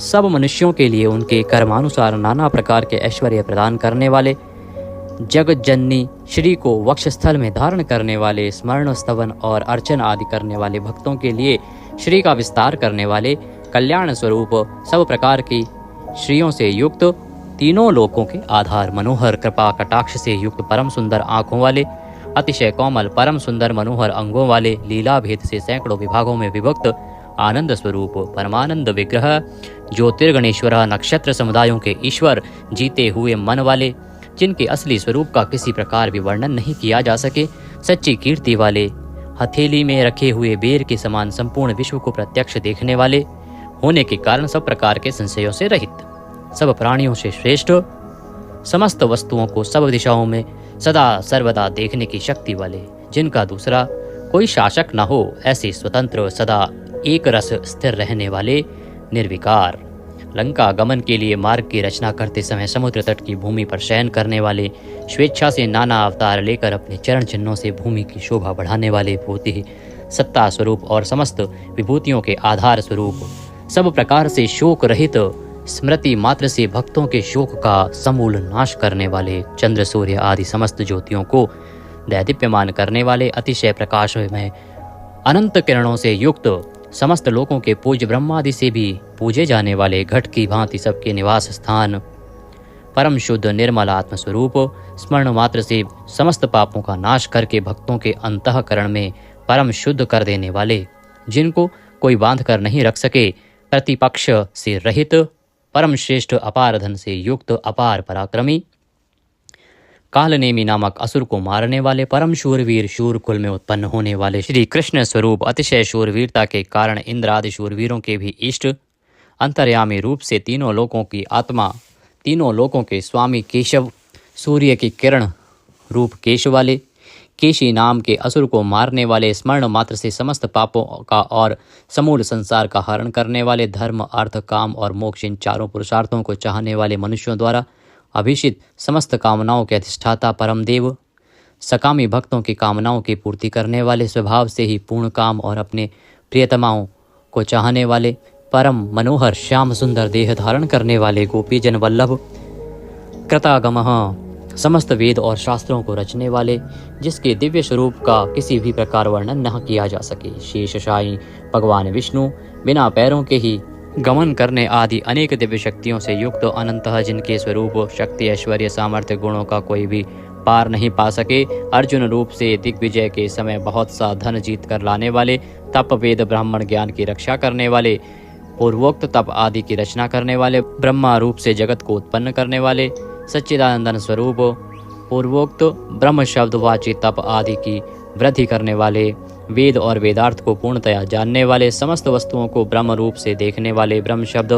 सब मनुष्यों के लिए उनके कर्मानुसार नाना प्रकार के ऐश्वर्य प्रदान करने वाले जगत जननी श्री को वक्षस्थल में धारण करने वाले स्मरण स्तवन और अर्चन आदि करने वाले भक्तों के लिए श्री का विस्तार करने वाले कल्याण स्वरूप सब प्रकार की श्रियों से युक्त तीनों लोकों के आधार मनोहर कृपा कटाक्ष से युक्त परम सुंदर आँखों वाले अतिशय कोमल परम सुंदर मनोहर अंगों वाले लीला भेद से सैकड़ों विभागों में विभक्त आनंद स्वरूप परमानंद विग्रह ज्योतिर्गणेश्वर नक्षत्र समुदायों के ईश्वर जीते हुए मन वाले जिनके असली स्वरूप का किसी प्रकार भी वर्णन नहीं किया जा सके सच्ची कीर्ति वाले हथेली में रखे हुए बेर के समान संपूर्ण विश्व को प्रत्यक्ष देखने वाले होने के कारण सब प्रकार के संशयों से रहित सब प्राणियों से श्रेष्ठ समस्त वस्तुओं को सब दिशाओं में सदा सर्वदा देखने की शक्ति वाले जिनका दूसरा कोई शासक न हो ऐसे स्वतंत्र सदा एक रस स्थिर रहने वाले, निर्विकार, लंका गमन के लिए मार्ग की रचना करते समय समुद्र तट की भूमि पर शयन करने वाले, स्वेच्छा से नाना अवतार लेकर अपने चरण चिन्हों से भूमि की शोभा बढ़ाने वाले, भूति सत्ता स्वरूप और समस्त विभूतियों के आधार स्वरूप, सब प्रकार से शोक रहित, स्मृति मात्र से भक्तों के शोक का समूल नाश करने वाले, चंद्र सूर्य आदि समस्त ज्योतियों को दैदीप्यमान करने वाले, अतिशय प्रकाशमय अनंत किरणों से युक्त, समस्त लोकों के पूज्य ब्रह्मादि से भी पूजे जाने वाले, घट की भांति सबके निवास स्थान, परम शुद्ध निर्मल आत्मस्वरूप, स्मरण मात्र से समस्त पापों का नाश करके भक्तों के अंतःकरण में परम शुद्ध कर देने वाले, जिनको कोई बांध कर नहीं रख सके, प्रतिपक्ष से रहित, परम श्रेष्ठ अपार धन से युक्त, अपार पराक्रमी, कालनेमी नामक असुर को मारने वाले, परम शूरवीर, शूर कुल में उत्पन्न होने वाले श्री कृष्ण स्वरूप, अतिशय शूरवीरता के कारण इंद्र आदि शूरवीरों के भी इष्ट, अंतर्यामी रूप से तीनों लोकों की आत्मा, तीनों लोकों के स्वामी केशव, सूर्य की किरण रूप केश वाले, केशी नाम के असुर को मारने वाले, स्मरण मात्र से समस्त पापों का और समूल संसार का हरण करने वाले, धर्म अर्थ काम और मोक्ष इन चारों पुरुषार्थों को चाहने वाले मनुष्यों द्वारा अभिषित, समस्त कामनाओं के अधिष्ठाता परम देव, सकामी भक्तों की कामनाओं की पूर्ति करने वाले, स्वभाव से ही पूर्ण काम और अपने प्रियतमाओं को चाहने वाले, परम मनोहर श्याम सुंदर देह धारण करने वाले, गोपीजन वल्लभ, कृतागमः, समस्त वेद और शास्त्रों को रचने वाले, जिसके दिव्य स्वरूप का किसी भी प्रकार वर्णन न किया जा सके, शेषशायी भगवान विष्णु, बिना पैरों के ही गमन करने आदि अनेक दिव्य शक्तियों से युक्त, अनंतः जिनके स्वरूप शक्ति ऐश्वर्य सामर्थ्य गुणों का कोई भी पार नहीं पा सके, अर्जुन रूप से दिग्विजय के समय बहुत सा धन जीत कर लाने वाले, तप वेद ब्राह्मण ज्ञान की रक्षा करने वाले, पूर्वोक्त तप आदि की रचना करने वाले, ब्रह्मा रूप से जगत को उत्पन्न करने वाले, सच्चिदानंदन स्वरूप, पूर्वोक्त ब्रह्म शब्द वाची तप आदि की वृद्धि करने वाले, वेद और वेदार्थ को पूर्णतया जानने वाले, समस्त वस्तुओं को ब्रह्म रूप से देखने वाले, ब्रह्म शब्द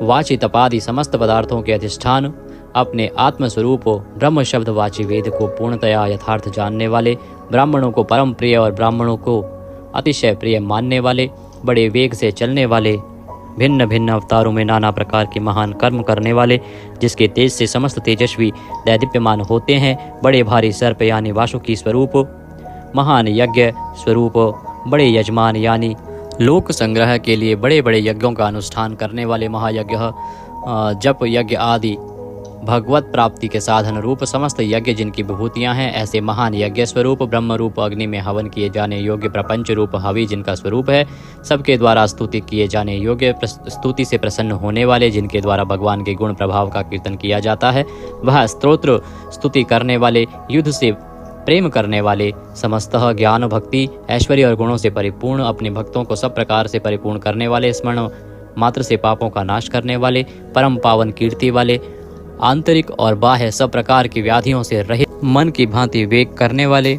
वाची तपादि समस्त पदार्थों के अधिष्ठान, अपने आत्मस्वरूप ब्रह्म शब्द वाची वेद को पूर्णतया यथार्थ जानने वाले, ब्राह्मणों को परम प्रिय और ब्राह्मणों को अतिशय प्रिय मानने वाले, बड़े वेग से चलने वाले, भिन्न भिन्न अवतारों में नाना प्रकार के महान कर्म करने वाले, जिसके तेज से समस्त तेजस्वी दैदीप्यमान होते हैं, बड़े भारी सर्प यानी वासुकी स्वरूप, महान यज्ञ स्वरूप, बड़े यजमान यानी लोक संग्रह के लिए बड़े बड़े यज्ञों का अनुष्ठान करने वाले, महायज्ञ जप यज्ञ आदि भगवत प्राप्ति के साधन रूप समस्त यज्ञ जिनकी विभूतियां हैं, ऐसे महान यज्ञ स्वरूप, ब्रह्म रूप अग्नि में हवन किए जाने योग्य प्रपंच रूप हवि जिनका स्वरूप है, सबके द्वारा स्तुति किए जाने योग्य, स्तुति से प्रसन्न होने वाले, जिनके द्वारा भगवान के गुण प्रभाव का कीर्तन किया जाता है, वह स्तोत्र स्तुति करने वाले, युद्ध से प्रेम करने वाले, समस्तः ज्ञान भक्ति ऐश्वर्य और गुणों से परिपूर्ण, अपने भक्तों को सब प्रकार से परिपूर्ण करने वाले, स्मरण मात्र से पापों का नाश करने वाले, परम पावन कीर्ति वाले, आंतरिक और बाह्य सब प्रकार की व्याधियों से रहित, मन की भांति वेग करने वाले,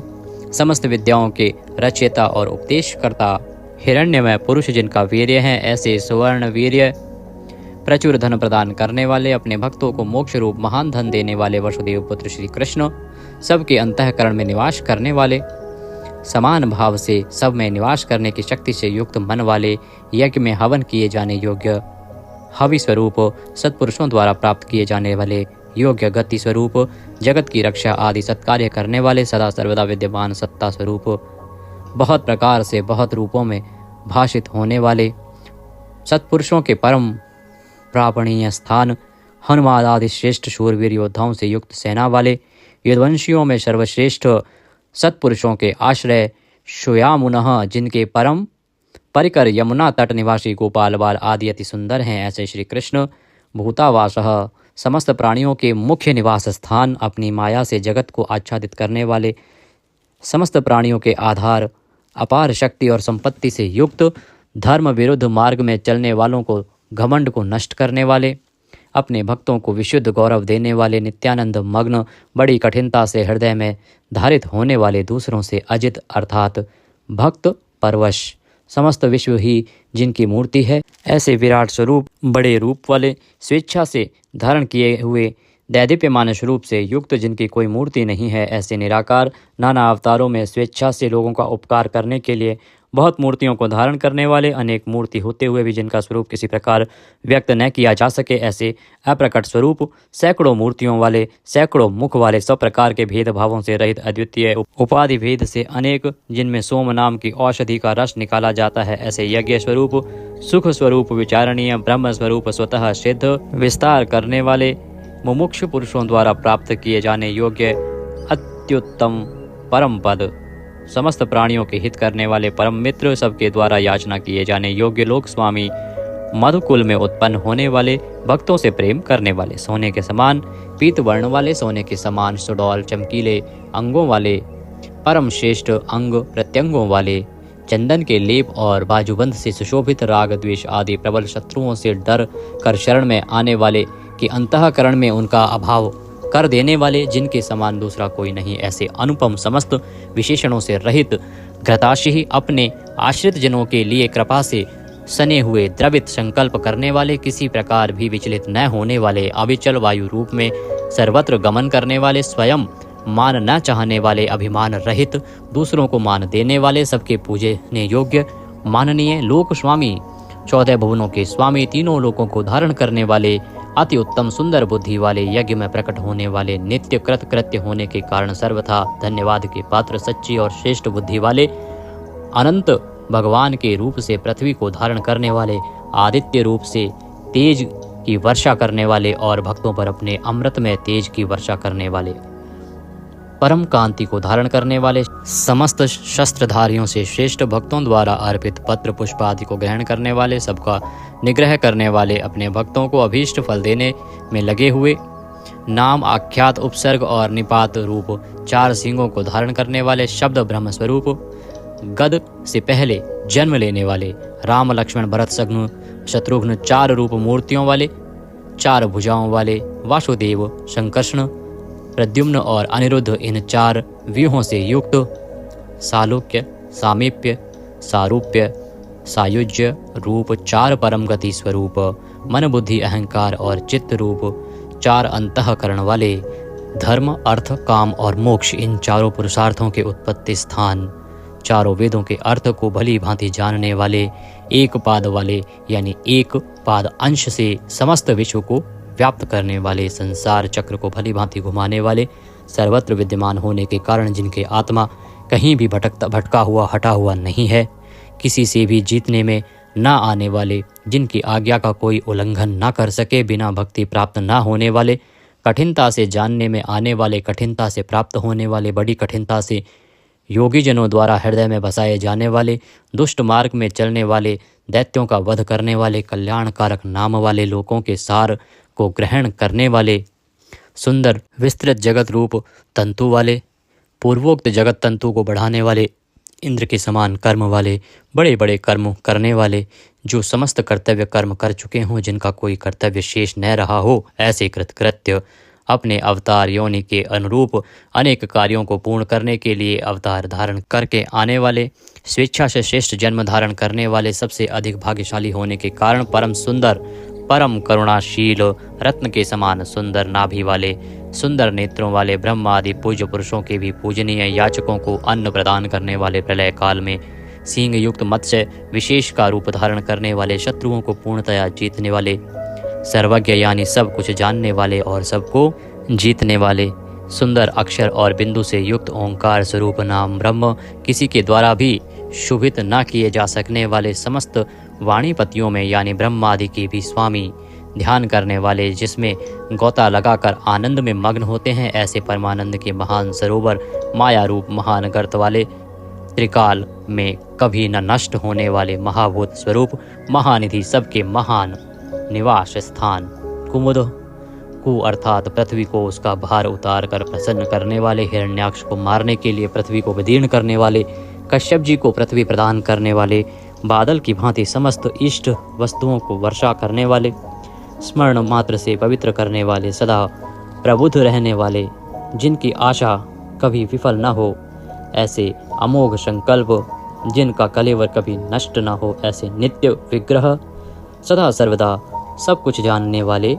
समस्त विद्याओं के रचयिता और उपदेशकर्ता, हिरण्यमय पुरुष जिनका वीर्य है, ऐसे सुवर्ण वीर्य प्रचुर धन प्रदान करने वाले, अपने भक्तों को मोक्ष रूप महान धन देने वाले, वसुदेव पुत्र श्री कृष्ण, सबके अंतःकरण में निवास करने वाले, समान भाव से सब में निवास करने की शक्ति से युक्त मन वाले, यज्ञ में हवन किए जाने योग्य हवि स्वरूप, सत्पुरुषों द्वारा प्राप्त किए जाने वाले योग्य गति स्वरूप, जगत की रक्षा आदि सत्कार्य करने वाले, सदा सर्वदा विद्यमान सत्ता स्वरूप, बहुत प्रकार से बहुत रूपों में भाषित होने वाले, सत्पुरुषों के परम प्रापणीय स्थान, हनुमान आदि श्रेष्ठ शूरवीर योद्धाओं से युक्त सेना वाले, यदुवंशियों में सर्वश्रेष्ठ सत्पुरुषों के आश्रय, श्यामुनः जिनके परम परिकर यमुना तट निवासी गोपाल बाल आदि अति सुंदर हैं, ऐसे श्री कृष्ण भूतावासः समस्त प्राणियों के मुख्य निवास स्थान, अपनी माया से जगत को आच्छादित करने वाले, समस्त प्राणियों के आधार, अपार शक्ति और संपत्ति से युक्त, धर्म विरुद्ध मार्ग में चलने वालों को घमंड को नष्ट करने वाले, अपने भक्तों को विशुद्ध गौरव देने वाले, नित्यानंद मग्न, बड़ी कठिनता से हृदय में धारित होने वाले, दूसरों से अजित अर्थात भक्त परवश, समस्त विश्व ही जिनकी मूर्ति है, ऐसे विराट स्वरूप, बड़े रूप वाले, स्वेच्छा से धारण किए हुए, दैदीप्यमान स्वरूप से युक्त, जिनकी कोई मूर्ति नहीं है, ऐसे निराकार, नाना अवतारों में स्वेच्छा से लोगों का उपकार करने के लिए बहुत मूर्तियों को धारण करने वाले, अनेक मूर्ति होते हुए भी जिनका स्वरूप किसी प्रकार व्यक्त न किया जा सके, ऐसे अप्रकट स्वरूप, सैकड़ों मूर्तियों वाले, सैकड़ों मुख वाले, सब प्रकार के भेदभावों से रहित, अद्वितीय उपाधि भेद से अनेक, जिनमें सोम नाम की औषधि का रस निकाला जाता है, ऐसे यज्ञ स्वरूप, सुख स्वरूप, विचारणीय ब्रह्म स्वरूप, स्वतः सिद्ध, विस्तार करने वाले, मुमुक्षु पुरुषों द्वारा प्राप्त किए जाने योग्य अत्युत्तम परम पद, समस्त प्राणियों के हित करने वाले परम मित्र, सबके द्वारा याचना किए जाने योग्य लोक स्वामी, मधुकुल में उत्पन्न होने वाले, भक्तों से प्रेम करने वाले, सोने के समान पीत वर्ण वाले, सोने के समान सुडौल चमकीले अंगों वाले, परम श्रेष्ठ अंग प्रत्यंगों वाले, चंदन के लेप और बाजूबंद से सुशोभित, राग द्वेष आदि प्रबल शत्रुओं से डर कर शरण में आने वाले, कि अंतःकरण में उनका अभाव कर देने वाले, जिनके समान दूसरा कोई नहीं, ऐसे अनुपम समस्त विशेषणों से रहित, घृताशी अपने आश्रित जनों के लिए कृपा से सने हुए, द्रवित संकल्प करने वाले, किसी प्रकार भी विचलित न होने वाले, अविचल वायु रूप में सर्वत्र गमन करने वाले, स्वयं मान न चाहने वाले, अभिमान रहित, दूसरों को मान देने वाले, सबके पूजने योग्य माननीय लोक स्वामी, 14 भुवनों के स्वामी, तीनों लोकों को धारण करने वाले, अति उत्तम सुंदर बुद्धि वाले, यज्ञ में प्रकट होने वाले, नित्य कृत कृत्य होने के कारण सर्वथा धन्यवाद के पात्र, सच्ची और श्रेष्ठ बुद्धि वाले, अनंत भगवान के रूप से पृथ्वी को धारण करने वाले, आदित्य रूप से तेज की वर्षा करने वाले और भक्तों पर अपने अमृत में तेज की वर्षा करने वाले, परम कांति को धारण करने वाले, समस्त शस्त्रधारियों से श्रेष्ठ, भक्तों द्वारा अर्पित पत्र पुष्प आदि को ग्रहण करने वाले, सबका निग्रह करने वाले, अपने भक्तों को अभीष्ट फल देने में लगे हुए, नाम आख्यात उपसर्ग और निपात रूप 4 सिंगों को धारण करने वाले, शब्द ब्रह्म स्वरूप, गद से पहले जन्म लेने वाले, राम लक्ष्मण भरत शत्रुघ्न 4 रूप मूर्तियों वाले, 4 भुजाओं वाले, वासुदेव संकर्षण प्रद्युम्न और अनिरुद्ध, इन 4 व्यूहों से युक्त, सालोक्य सामीप्य सारूप्य सायुज्य रूप 4 परम गति स्वरूप, मन बुद्धि अहंकार और चित्त रूप 4 अंतःकरण वाले, धर्म अर्थ काम और मोक्ष, इन 4 पुरुषार्थों के उत्पत्ति स्थान, 4 वेदों के अर्थ को भली भांति जानने वाले, एक पाद वाले यानी एक पाद अंश से समस्त विश्व को व्याप्त करने वाले, संसार चक्र को भली भांति घुमाने वाले, सर्वत्र विद्यमान होने के कारण जिनके आत्मा कहीं भी भटका हुआ हटा हुआ नहीं है, किसी से भी जीतने में न आने वाले, जिनकी आज्ञा का कोई उल्लंघन न कर सके, बिना भक्ति प्राप्त न होने वाले, कठिनता से जानने में आने वाले, कठिनता से प्राप्त होने वाले, बड़ी कठिनता से योगी जनों द्वारा हृदय में बसाए जाने वाले, दुष्ट मार्ग में चलने वाले, दैत्यों का वध करने वाले, कल्याणकारक नाम वाले, लोकों के सार को ग्रहण करने वाले, सुंदर विस्तृत जगत रूप तंतु वाले, पूर्वोक्त जगत तंतु को बढ़ाने वाले, इंद्र के समान कर्म वाले, बड़े बड़े कर्म करने वाले, जो समस्त कर्तव्य कर्म कर चुके हों, जिनका कोई कर्तव्य शेष न रहा हो, ऐसे कृतकृत्य, अपने अवतार योनि के अनुरूप अनेक कार्यों को पूर्ण करने के लिए अवतार धारण करके आने वाले, स्वेच्छा से श्रेष्ठ जन्म धारण करने वाले, सबसे अधिक भाग्यशाली होने के कारण परम सुंदर, परम करुणाशील, रत्न के समान सुंदर नाभि वाले, सुंदर नेत्रों वाले, ब्रह्म आदि पूज्य पुरुषों के भी पूजनीय, याचकों को अन्न प्रदान करने वाले, प्रलय काल में सींग युक्त मत्स्य विशेष का रूप धारण करने वाले, शत्रुओं को पूर्णतया जीतने वाले, सर्वज्ञ यानी सब कुछ जानने वाले और सबको जीतने वाले, सुंदर अक्षर और बिंदु से युक्त ओंकार स्वरूप नाम ब्रह्म, किसी के द्वारा भी शुभित न किए जा सकने वाले, समस्त वाणीपतियों में यानी ब्रह्म आदि के भी स्वामी, ध्यान करने वाले, जिसमें गोता लगाकर आनंद में मग्न होते हैं, ऐसे परमानंद के महान सरोवर, माया रूप महान गर्त वाले, त्रिकाल में कभी न नष्ट होने वाले महाभूत स्वरूप, महानिधि, सबके महान निवास स्थान, कुमुद कु अर्थात पृथ्वी को उसका भार उतार कर प्रसन्न करने वाले, हिरण्याक्ष को मारने के लिए पृथ्वी को विदीर्ण करने वाले, कश्यप जी को पृथ्वी प्रदान करने वाले, बादल की भांति समस्त इष्ट वस्तुओं को वर्षा करने वाले, स्मरण मात्र से पवित्र करने वाले, सदा प्रबुद्ध रहने वाले, जिनकी आशा कभी विफल न हो, ऐसे अमोघ संकल्प, जिनका कलेवर कभी नष्ट न हो, ऐसे नित्य विग्रह, सदा सर्वदा सब कुछ जानने वाले,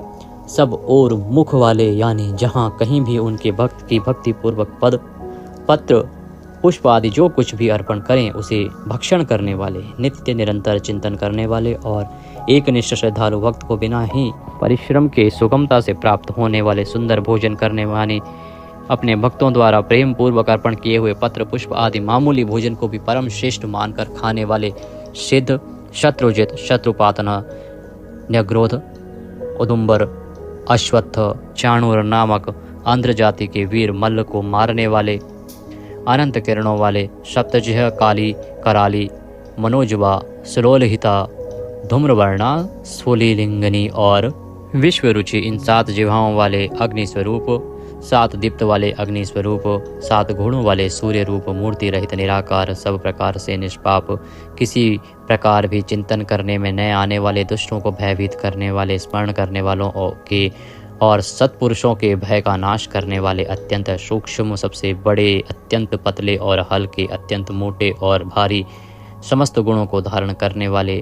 सब और मुख वाले, यानी जहाँ कहीं भी उनके भक्त की भक्ति पूर्वक पद पत्र पुष्प आदि जो कुछ भी अर्पण करें उसे भक्षण करने वाले, नित्य निरंतर चिंतन करने वाले और एकनिष्ठ श्रद्धालु भक्त को बिना ही परिश्रम के सुगमता से प्राप्त होने वाले सुंदर भोजन करने वाले, अपने भक्तों द्वारा प्रेम पूर्वक अर्पण किए हुए पत्र पुष्प आदि मामूली भोजन को भी परम श्रेष्ठ मानकर खाने वाले, सिद्ध, शत्रुजित, शत्रुपातना, न्यग्रोध, उदुम्बर, अश्वत्थ, चाणूर नामक आंध्र जाति के वीर मल्ल को मारने वाले, अनंत किरणों वाले, सप्तजिह, काली, कराली, मनोजवा, सुलोलहिता, धूम्रवर्णा, स्फुलिंगनी और विश्वरुचि, इन 7 जिह्वाओं वाले अग्नि स्वरूप, 7 दीप्त वाले अग्नि स्वरूप, 7 गुणों वाले सूर्य रूप, मूर्ति रहित निराकार, सब प्रकार से निष्पाप, किसी प्रकार भी चिंतन करने में न आने वाले, दुष्टों को भयभीत करने वाले, स्मरण करने वालों के और सत्पुरुषों के भय का नाश करने वाले, अत्यंत सूक्ष्म, सबसे बड़े, अत्यंत पतले और हल्के, अत्यंत मोटे और भारी, समस्त गुणों को धारण करने वाले,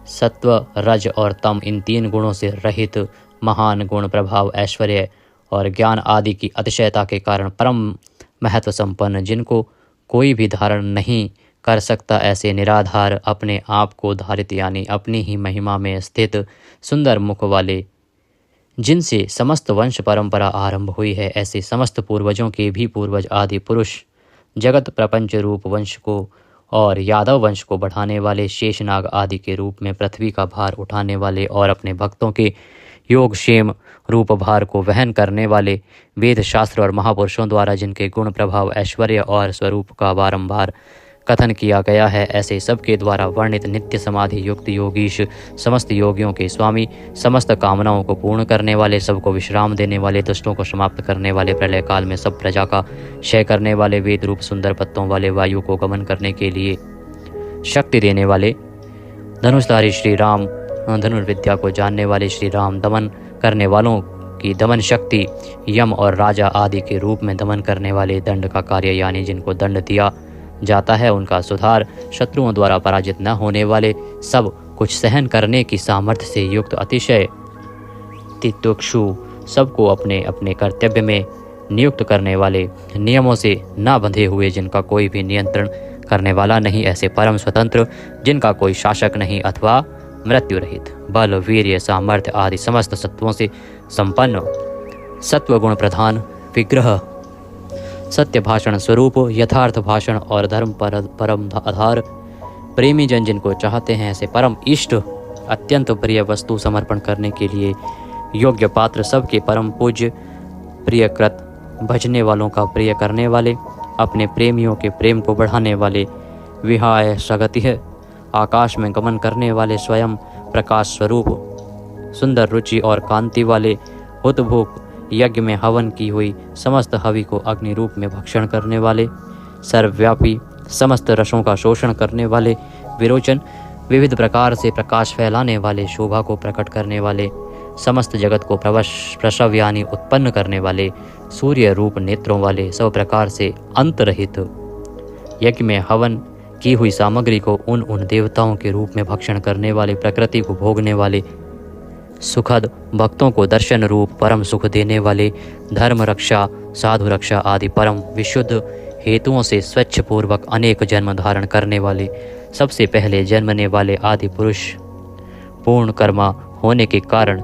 सत्व, रज और तम, इन 3 गुणों से रहित, महान गुण, प्रभाव, ऐश्वर्य और ज्ञान आदि की अतिशयता के कारण परम महत्व संपन्न, जिनको कोई भी धारण नहीं कर सकता, ऐसे निराधार, अपने आप को धारित यानी अपनी ही महिमा में स्थित, सुंदर मुख वाले, जिनसे समस्त वंश परंपरा आरंभ हुई है, ऐसे समस्त पूर्वजों के भी पूर्वज आदि पुरुष, जगत प्रपंच रूप वंश को और यादव वंश को बढ़ाने वाले, शेषनाग आदि के रूप में पृथ्वी का भार उठाने वाले और अपने भक्तों के योगक्षेम रूप भार को वहन करने वाले, वेद शास्त्र और महापुरुषों द्वारा जिनके गुण, प्रभाव, ऐश्वर्य और स्वरूप का बारंबार कथन किया गया है, ऐसे सबके द्वारा वर्णित नित्य समाधि युक्त योगीश, समस्त योगियों के स्वामी, समस्त कामनाओं को पूर्ण करने वाले, सबको विश्राम देने वाले, दुष्टों को समाप्त करने वाले, प्रलय काल में सब प्रजा का क्षय करने वाले, वेद रूप सुंदर पत्तों वाले, वायु को गमन करने के लिए शक्ति देने वाले, धनुषधारी श्री राम, धनुर्विद्या को जानने वाले श्री राम, दमन करने वालों की दमन शक्ति, यम और राजा आदि के रूप में दमन करने वाले, दंड का कार्य यानी जिनको दंड दिया जाता है उनका सुधार, शत्रुओं द्वारा पराजित न होने वाले, सब कुछ सहन करने की सामर्थ्य से युक्त, अतिशय तितिक्षु, सबको अपने अपने कर्तव्य में नियुक्त करने वाले, नियमों से न बंधे हुए, जिनका कोई भी नियंत्रण करने वाला नहीं, ऐसे परम स्वतंत्र, जिनका कोई शासक नहीं अथवा मृत्यु रहित, बल, वीर्य, सामर्थ्य आदि समस्त सत्वों से संपन्न, सत्वगुण प्रधान, विग्रह, सत्य भाषण स्वरूप, यथार्थ भाषण और धर्म परम आधार, प्रेमी जन जिनको चाहते हैं ऐसे परम इष्ट, अत्यंत प्रिय वस्तु समर्पण करने के लिए योग्य पात्र, सबके परम पूज्य, प्रियकृत, भजने वालों का प्रिय करने वाले, अपने प्रेमियों के प्रेम को बढ़ाने वाले, विहाय सगति है, आकाश में गमन करने वाले, स्वयं प्रकाश स्वरूप, सुंदर रुचि और कांति वाले, हुतभुक, यज्ञ में हवन की हुई समस्त हवि को अग्नि रूप में भक्षण करने वाले, सर्वव्यापी, समस्त रसों का शोषण करने वाले, विरोचन, विविध प्रकार से प्रकाश फैलाने वाले, शोभा को प्रकट करने वाले, समस्त जगत को प्रसव यानी उत्पन्न करने वाले, सूर्य रूप नेत्रों वाले, सब प्रकार से अंत रहित, यज्ञ में हवन की हुई सामग्री को उन देवताओं के रूप में भक्षण करने वाले, प्रकृति को भोगने वाले, सुखद, भक्तों को दर्शन रूप परम सुख देने वाले, धर्म रक्षा, साधु रक्षा आदि परम विशुद्ध हेतुओं से स्वच्छ पूर्वक अनेक जन्म धारण करने वाले, सबसे पहले जन्मने वाले आदि पुरुष, पूर्ण कर्मा होने के कारण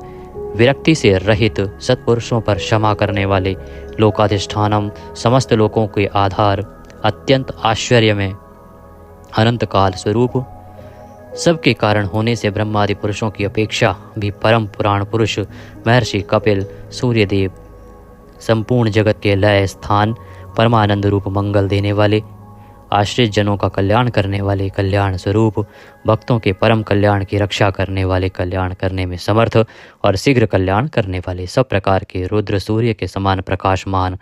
विरक्ति से रहित, सत्पुरुषों पर क्षमा करने वाले, लोकाधिष्ठानम, समस्त लोकों के आधार, अत्यंत आश्चर्य में अनंत काल स्वरूप, सबके कारण होने से ब्रह्मादि पुरुषों की अपेक्षा भी परम पुराण पुरुष, महर्षि कपिल, सूर्यदेव, संपूर्ण जगत के लय स्थान, परमानंद रूप मंगल देने वाले, आश्रित जनों का कल्याण करने वाले, कल्याण स्वरूप, भक्तों के परम कल्याण की रक्षा करने वाले, कल्याण करने में समर्थ और शीघ्र कल्याण करने वाले, सब प्रकार के रुद्र सूर्य के समान प्रकाशमान,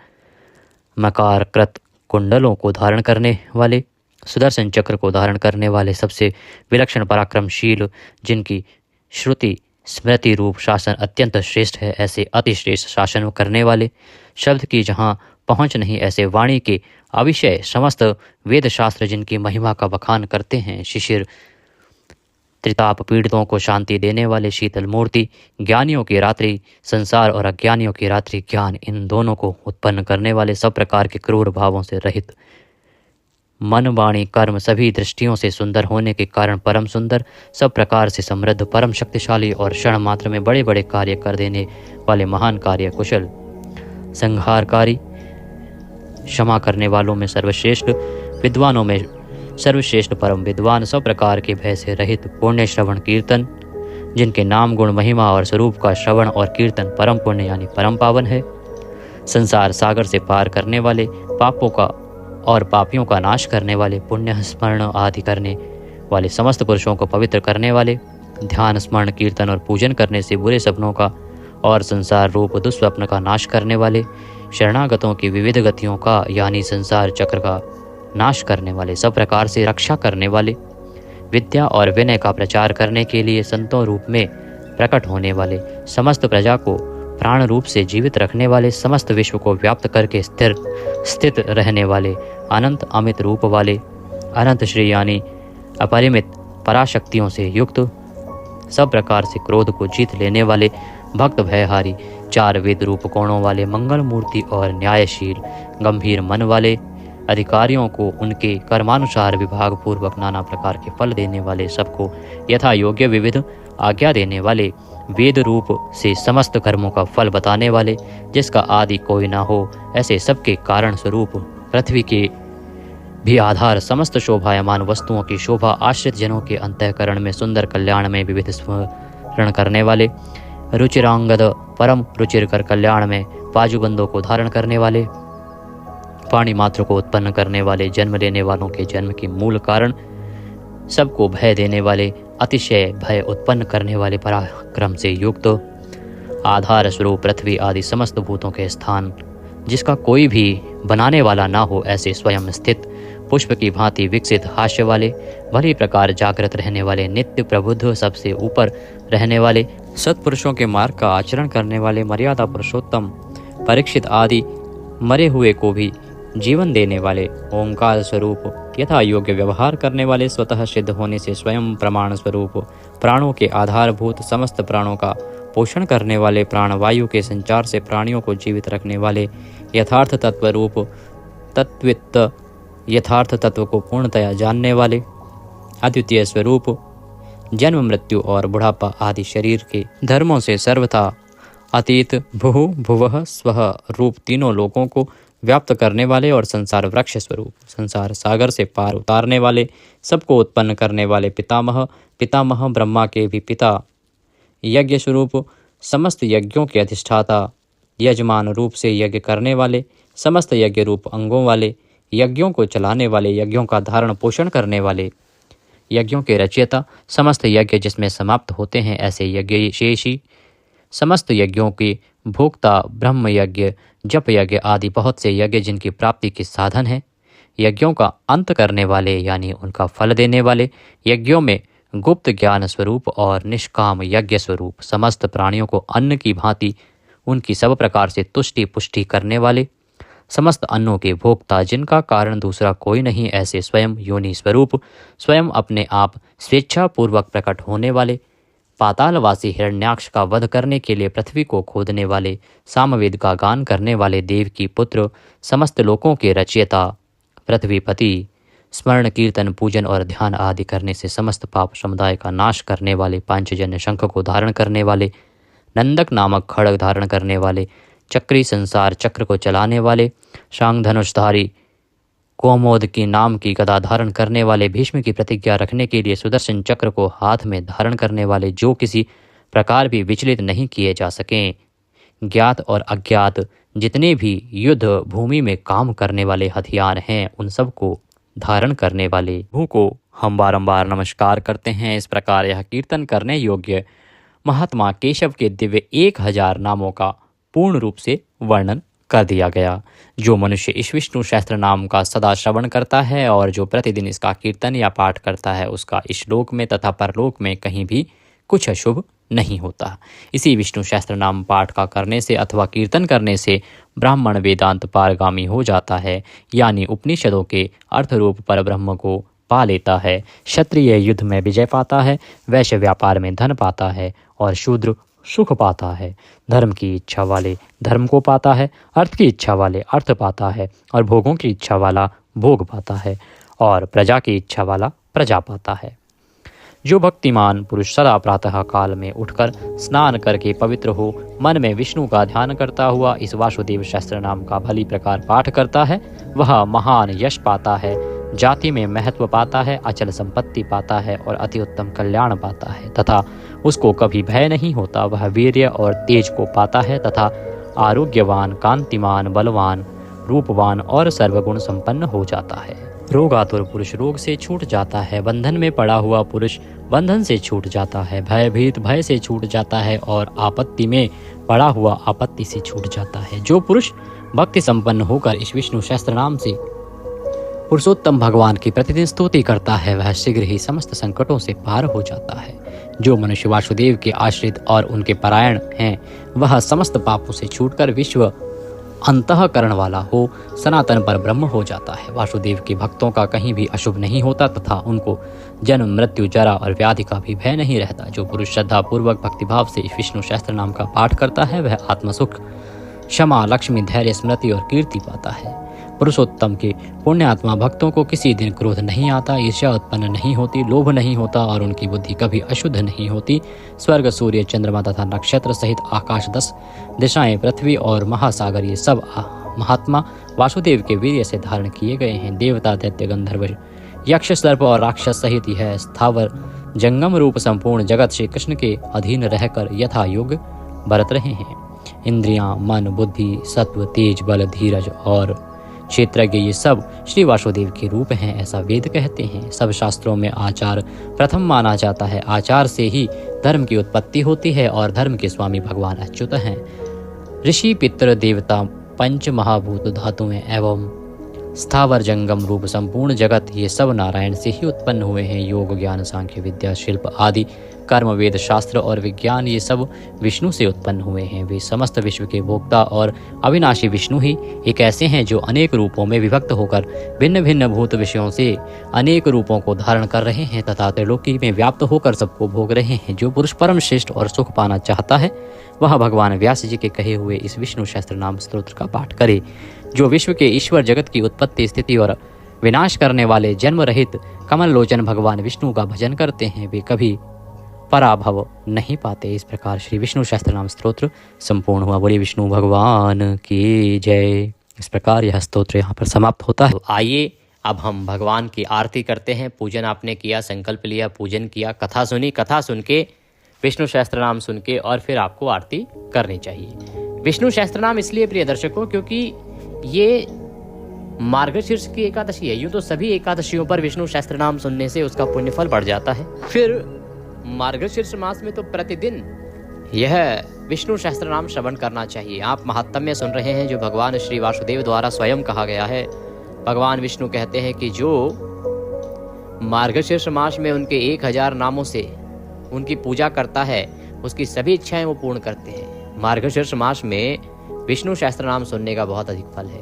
मकार कृत कुंडलों को धारण करने वाले, सुदर्शन चक्र को धारण करने वाले, सबसे विलक्षण पराक्रमशील, जिनकी श्रुति स्मृति रूप शासन अत्यंत श्रेष्ठ है, ऐसे अतिश्रेष्ठ शासन करने वाले, शब्द की जहाँ पहुँच नहीं ऐसे वाणी के अविषय समस्त वेद शास्त्र जिनकी महिमा का बखान करते हैं, शिशिर त्रिताप पीड़ितों को शांति देने वाले, शीतल मूर्ति, ज्ञानियों की रात्रि संसार और अज्ञानियों की रात्रि ज्ञान, इन दोनों को उत्पन्न करने वाले, सब प्रकार के क्रूर भावों से रहित, मन वाणी कर्म सभी दृष्टियों से सुंदर होने के कारण परम सुंदर, सब प्रकार से समृद्ध, परम शक्तिशाली और क्षण मात्र में बड़े बड़े कार्य कर देने वाले महान कार्य कुशल, संहारकारी, क्षमा करने वालों में सर्वश्रेष्ठ, विद्वानों में सर्वश्रेष्ठ परम विद्वान, सब प्रकार के भय से रहित, पुण्य श्रवण कीर्तन, जिनके नाम गुण महिमा और स्वरूप का श्रवण और कीर्तन परम पुण्य यानी परम पावन है, संसार सागर से पार करने वाले, पापों का और पापियों का नाश करने वाले, पुण्य स्मरण आदि करने वाले, समस्त पुरुषों को पवित्र करने वाले, ध्यान स्मरण कीर्तन और पूजन करने से बुरे सपनों का और संसार रूप दुस्वप्न का नाश करने वाले, शरणागतों की विविध गतियों का यानी संसार चक्र का नाश करने वाले, सब प्रकार से रक्षा करने वाले, विद्या और विनय का प्रचार करने के लिए संतों रूप में प्रकट होने वाले, समस्त प्रजा को प्राण रूप से जीवित रखने वाले, समस्त विश्व को व्याप्त करके स्थित रहने वाले, अनंत अमित रूप वाले, अनंत श्री यानी अपरिमित पराशक्तियों से युक्त, सब प्रकार से क्रोध को जीत लेने वाले, भक्त भयहारी, चार वेद रूप कोणों वाले, मंगल मूर्ति और न्यायशील गंभीर मन वाले, अधिकारियों को उनके कर्मानुसार विभाग पूर्वक नाना प्रकार के फल देने वाले, सबको यथा योग्य विविध आज्ञा देने वाले, वेद रूप से समस्त कर्मों का फल बताने वाले, जिसका आदि कोई ना हो, ऐसे सबके कारण स्वरूप, पृथ्वी के भी आधार, समस्त शोभायमान वस्तुओं की शोभा, आश्रित जनों के अंतःकरण में सुंदर कल्याण में विविध स्मरण करने वाले, रुचिरांगद परम रुचिर कर कल्याण में बाजूबंदों को धारण करने वाले, पाणी मात्र को उत्पन्न करने वाले, जन्म लेने वालों के जन्म के मूल कारण, सबको भय देने वाले, अतिशय भय उत्पन्न करने वाले, पराक्रम से युक्त, आधार स्वरूप पृथ्वी आदि समस्त भूतों के स्थान, जिसका कोई भी बनाने वाला ना हो, ऐसे स्वयं स्थित, पुष्प की भांति विकसित, हास्य वाले, भली प्रकार जागृत रहने वाले, नित्य प्रबुद्ध, सबसे ऊपर रहने वाले, सत्पुरुषों के मार्ग का आचरण करने वाले, मर्यादा पुरुषोत्तम परीक्षित आदि मरे हुए को भी जीवन देने वाले, ओंकार स्वरूप यथा योग्य व्यवहार करने वाले, स्वतः सिद्ध होने से स्वयं प्रमाण स्वरूप, प्राणों के आधारभूत, समस्त प्राणों का पोषण करने वाले, प्राणवायु के संचार से प्राणियों को जीवित रखने वाले, यथार्थ तत्व रूप तत्वित, यथार्थ तत्व को पूर्णतया जानने वाले, अद्वितीय स्वरूप, जन्म मृत्यु और बुढ़ापा आदि शरीर के धर्मों से सर्वथा अतीत, भुः भुवः स्वः रूप तीनों लोकों को व्याप्त करने वाले और संसार वृक्ष स्वरूप, संसार सागर से पार उतारने वाले, सबको उत्पन्न करने वाले, पितामह, पितामह ब्रह्मा के भी पिता, यज्ञ स्वरूप, समस्त यज्ञों के अधिष्ठाता, यजमान रूप से यज्ञ करने वाले, समस्त यज्ञ रूप अंगों वाले, यज्ञों को चलाने वाले, यज्ञों का धारण पोषण करने वाले, यज्ञों के रचयिता, समस्त यज्ञ जिसमें समाप्त होते हैं ऐसे यज्ञ शेषी, समस्त यज्ञों के भोक्ता, ब्रह्म यज्ञ, जप यज्ञ आदि बहुत से यज्ञ जिनकी प्राप्ति के साधन है, यज्ञों का अंत करने वाले यानी उनका फल देने वाले, यज्ञों में गुप्त ज्ञान स्वरूप और निष्काम यज्ञ स्वरूप, समस्त प्राणियों को अन्न की भांति उनकी सब प्रकार से तुष्टि पुष्टि करने वाले, समस्त अन्नों के भोक्ता, जिनका कारण दूसरा कोई नहीं, ऐसे स्वयं योनि स्वरूप, स्वयं अपने आप स्वेच्छा पूर्वक प्रकट होने वाले, पातालवासी हिरण्याक्ष का वध करने के लिए पृथ्वी को खोदने वाले, सामवेद का गान करने वाले, देव की पुत्र, समस्त लोकों के रचयिता, पृथ्वीपति, स्मरण कीर्तन पूजन और ध्यान आदि करने से समस्त पाप समुदाय का नाश करने वाले, पांचजन्य शंख को धारण करने वाले, नंदक नामक खड्ग धारण करने वाले, चक्री संसार चक्र को चलाने वाले, शांग धनुषधारी, कोमोद की नाम की गदा धारण करने वाले, भीष्म की प्रतिज्ञा रखने के लिए सुदर्शन चक्र को हाथ में धारण करने वाले, जो किसी प्रकार भी विचलित नहीं किए जा सकें, ज्ञात और अज्ञात जितने भी युद्ध भूमि में काम करने वाले हथियार हैं, उन सब को धारण करने वाले प्रभु को हम बारंबार नमस्कार करते हैं। इस प्रकार यह कीर्तन करने योग्य महात्मा केशव के दिव्य 1000 नामों का पूर्ण रूप से वर्णन कर दिया गया। जो मनुष्य इस विष्णु सहस्त्र नाम का सदा श्रवण करता है और जो प्रतिदिन इसका कीर्तन या पाठ करता है, उसका इस लोक में तथा परलोक में कहीं भी कुछ अशुभ नहीं होता। इसी विष्णु सहस्त्र नाम पाठ का करने से अथवा कीर्तन करने से ब्राह्मण वेदांत पारगामी हो जाता है, यानी उपनिषदों के अर्थ रूप पर ब्रह्म को पा लेता है। क्षत्रिय युद्ध में विजय पाता है, वैश्य व्यापार में धन पाता है और शूद्र सुख पाता है। धर्म की इच्छा वाले धर्म को पाता है, अर्थ की इच्छा वाले अर्थ पाता है और भोगों की इच्छा वाला भोग पाता है। और प्रजा की इच्छा वाला प्रजा पाता है। जो भक्तिमान पुरुष सदा प्रातः काल में उठकर स्नान करके पवित्र हो मन में विष्णु का ध्यान करता हुआ इस वासुदेव सहस्त्र नाम का भली प्रकार पाठ करता है, वह महान यश पाता है, जाति में महत्व पाता है, अचल संपत्ति पाता है और अति उत्तम कल्याण पाता है तथा उसको कभी भय नहीं होता। वह वीर्य और तेज को पाता है तथा आरोग्यवान, कांतिमान, बलवान, रूपवान और सर्वगुण संपन्न हो जाता है। रोगातुर पुरुष रोग से छूट जाता है, बंधन में पड़ा हुआ पुरुष बंधन से छूट जाता है, भयभीत भय से छूट जाता है और आपत्ति में पड़ा हुआ आपत्ति से छूट जाता है। जो पुरुष भक्ति संपन्न होकर इस विष्णु सहस्त्र नाम से पुरुषोत्तम भगवान की प्रतिदिन स्तुति करता है, वह शीघ्र ही समस्त संकटों से पार हो जाता है। जो मनुष्य वासुदेव के आश्रित और उनके परायण हैं, वह समस्त पापों से छूटकर विश्व अंतःकरण वाला हो सनातन पर ब्रह्म हो जाता है। वासुदेव के भक्तों का कहीं भी अशुभ नहीं होता तथा उनको जन्म, मृत्यु, जरा और व्याधि का भी भय नहीं रहता। जो पुरुष श्रद्धा पूर्वक भक्तिभाव से इस विष्णु सहस्त्र नाम का पाठ करता है, वह आत्मसुख, क्षमा, लक्ष्मी, धैर्य, स्मृति और कीर्ति पाता है। पुरुषोत्तम के पुण्यात्मा भक्तों को किसी दिन क्रोध नहीं आता, ईर्ष्या उत्पन्न नहीं होती, लोभ नहीं होता और उनकी बुद्धि कभी अशुद्ध नहीं होती। स्वर्ग, सूर्य, चंद्रमा तथा नक्षत्र सहित आकाश, 10 दिशाएं, पृथ्वी और महासागर ये सब महात्मा वासुदेव के वीर्य से धारण किए गए हैं। देवता, दैत्य, गंधर्व, यक्ष, सर्प और राक्षस सहित यह स्थावर जंगम रूप संपूर्ण जगत श्री कृष्ण के अधीन रहकर यथा योग बरत रहे हैं। इंद्रियां, मन, बुद्धि, सत्व, तेज, बल, धीरज और क्षेत्रज्ञ ये सब श्री वासुदेव के रूप हैं, ऐसा वेद कहते हैं। सब शास्त्रों में आचार प्रथम माना जाता है। आचार से ही धर्म की उत्पत्ति होती है और धर्म के स्वामी भगवान अच्युत हैं। ऋषि, पितृ, देवता, पंच महाभूत, धातुएं एवं स्थावर जंगम रूप संपूर्ण जगत ये सब नारायण से ही उत्पन्न हुए हैं। योग, ज्ञान, सांख्य, विद्या, शिल्प आदि कर्म, वेद, शास्त्र और विज्ञान ये सब विष्णु से उत्पन्न हुए हैं। वे समस्त विश्व के भोक्ता और अविनाशी विष्णु ही एक ऐसे हैं जो अनेक रूपों में विभक्त होकर भिन्न भिन्न भूत विषयों से अनेक रूपों को धारण कर रहे हैं तथा त्रिलोकी में व्याप्त होकर सबको भोग रहे हैं। जो पुरुष परम श्रेष्ठ और सुख पाना चाहता है, वह भगवान व्यास जी के कहे हुए इस विष्णु सहस्त्र नाम स्तोत्र का पाठ करे। जो विश्व के ईश्वर, जगत की उत्पत्ति, स्थिति और विनाश करने वाले जन्म रहित कमल लोचन भगवान विष्णु का भजन करते हैं, वे कभी पराभव नहीं पाते। इस प्रकार श्री विष्णु सहस्त्र नाम स्तोत्र संपूर्ण हुआ। बोलिए विष्णु भगवान की जय। इस प्रकार यह स्तोत्र यहाँ पर समाप्त होता है। तो आइए अब हम भगवान की आरती करते हैं। पूजन आपने किया, संकल्प लिया, पूजन किया, कथा सुनी, कथा सुन के विष्णु सहस्त्र नाम सुन के और फिर आपको आरती करनी चाहिए। विष्णु सहस्त्र नाम इसलिए प्रिय दर्शकों क्योंकि ये मार्गशीर्ष की एकादशी है। यूँ तो सभी एकादशियों पर विष्णु सहस्त्र नाम सुनने से उसका पुण्यफल बढ़ जाता है। फिर मार्गशीर्ष मास में तो प्रतिदिन यह विष्णु सहस्त्र नाम श्रवण करना चाहिए। आप महात्म्य सुन रहे हैं जो भगवान श्री वासुदेव द्वारा स्वयं कहा गया है। भगवान विष्णु कहते हैं कि जो मार्गशीर्ष मास में उनके 1000 नामों से उनकी पूजा करता है, उसकी सभी इच्छाएं वो पूर्ण करते हैं। मार्गशीर्ष मास में विष्णु सहस्त्र नाम सुनने का बहुत अधिक फल है,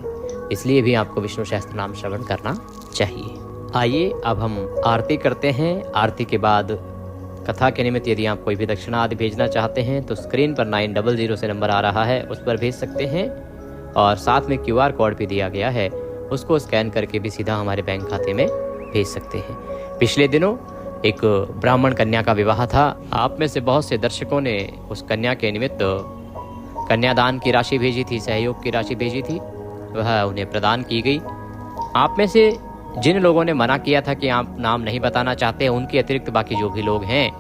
इसलिए भी आपको विष्णु सहस्त्र नाम श्रवण करना चाहिए। आइए अब हम आरती करते हैं। आरती के बाद कथा के निमित्त यदि आप कोई भी दक्षिणा आदि भेजना चाहते हैं तो स्क्रीन पर 900 से नंबर आ रहा है, उस पर भेज सकते हैं और साथ में QR कोड भी दिया गया है, उसको स्कैन करके भी सीधा हमारे बैंक खाते में भेज सकते हैं। पिछले दिनों एक ब्राह्मण कन्या का विवाह था। आप में से बहुत से दर्शकों ने उस कन्या के निमित्त कन्यादान की राशि भेजी थी, सहयोग की राशि भेजी थी, वह उन्हें प्रदान की गई। आप में से जिन लोगों ने मना किया था कि आप नाम नहीं बताना चाहते, उनके अतिरिक्त बाकी जो भी लोग हैं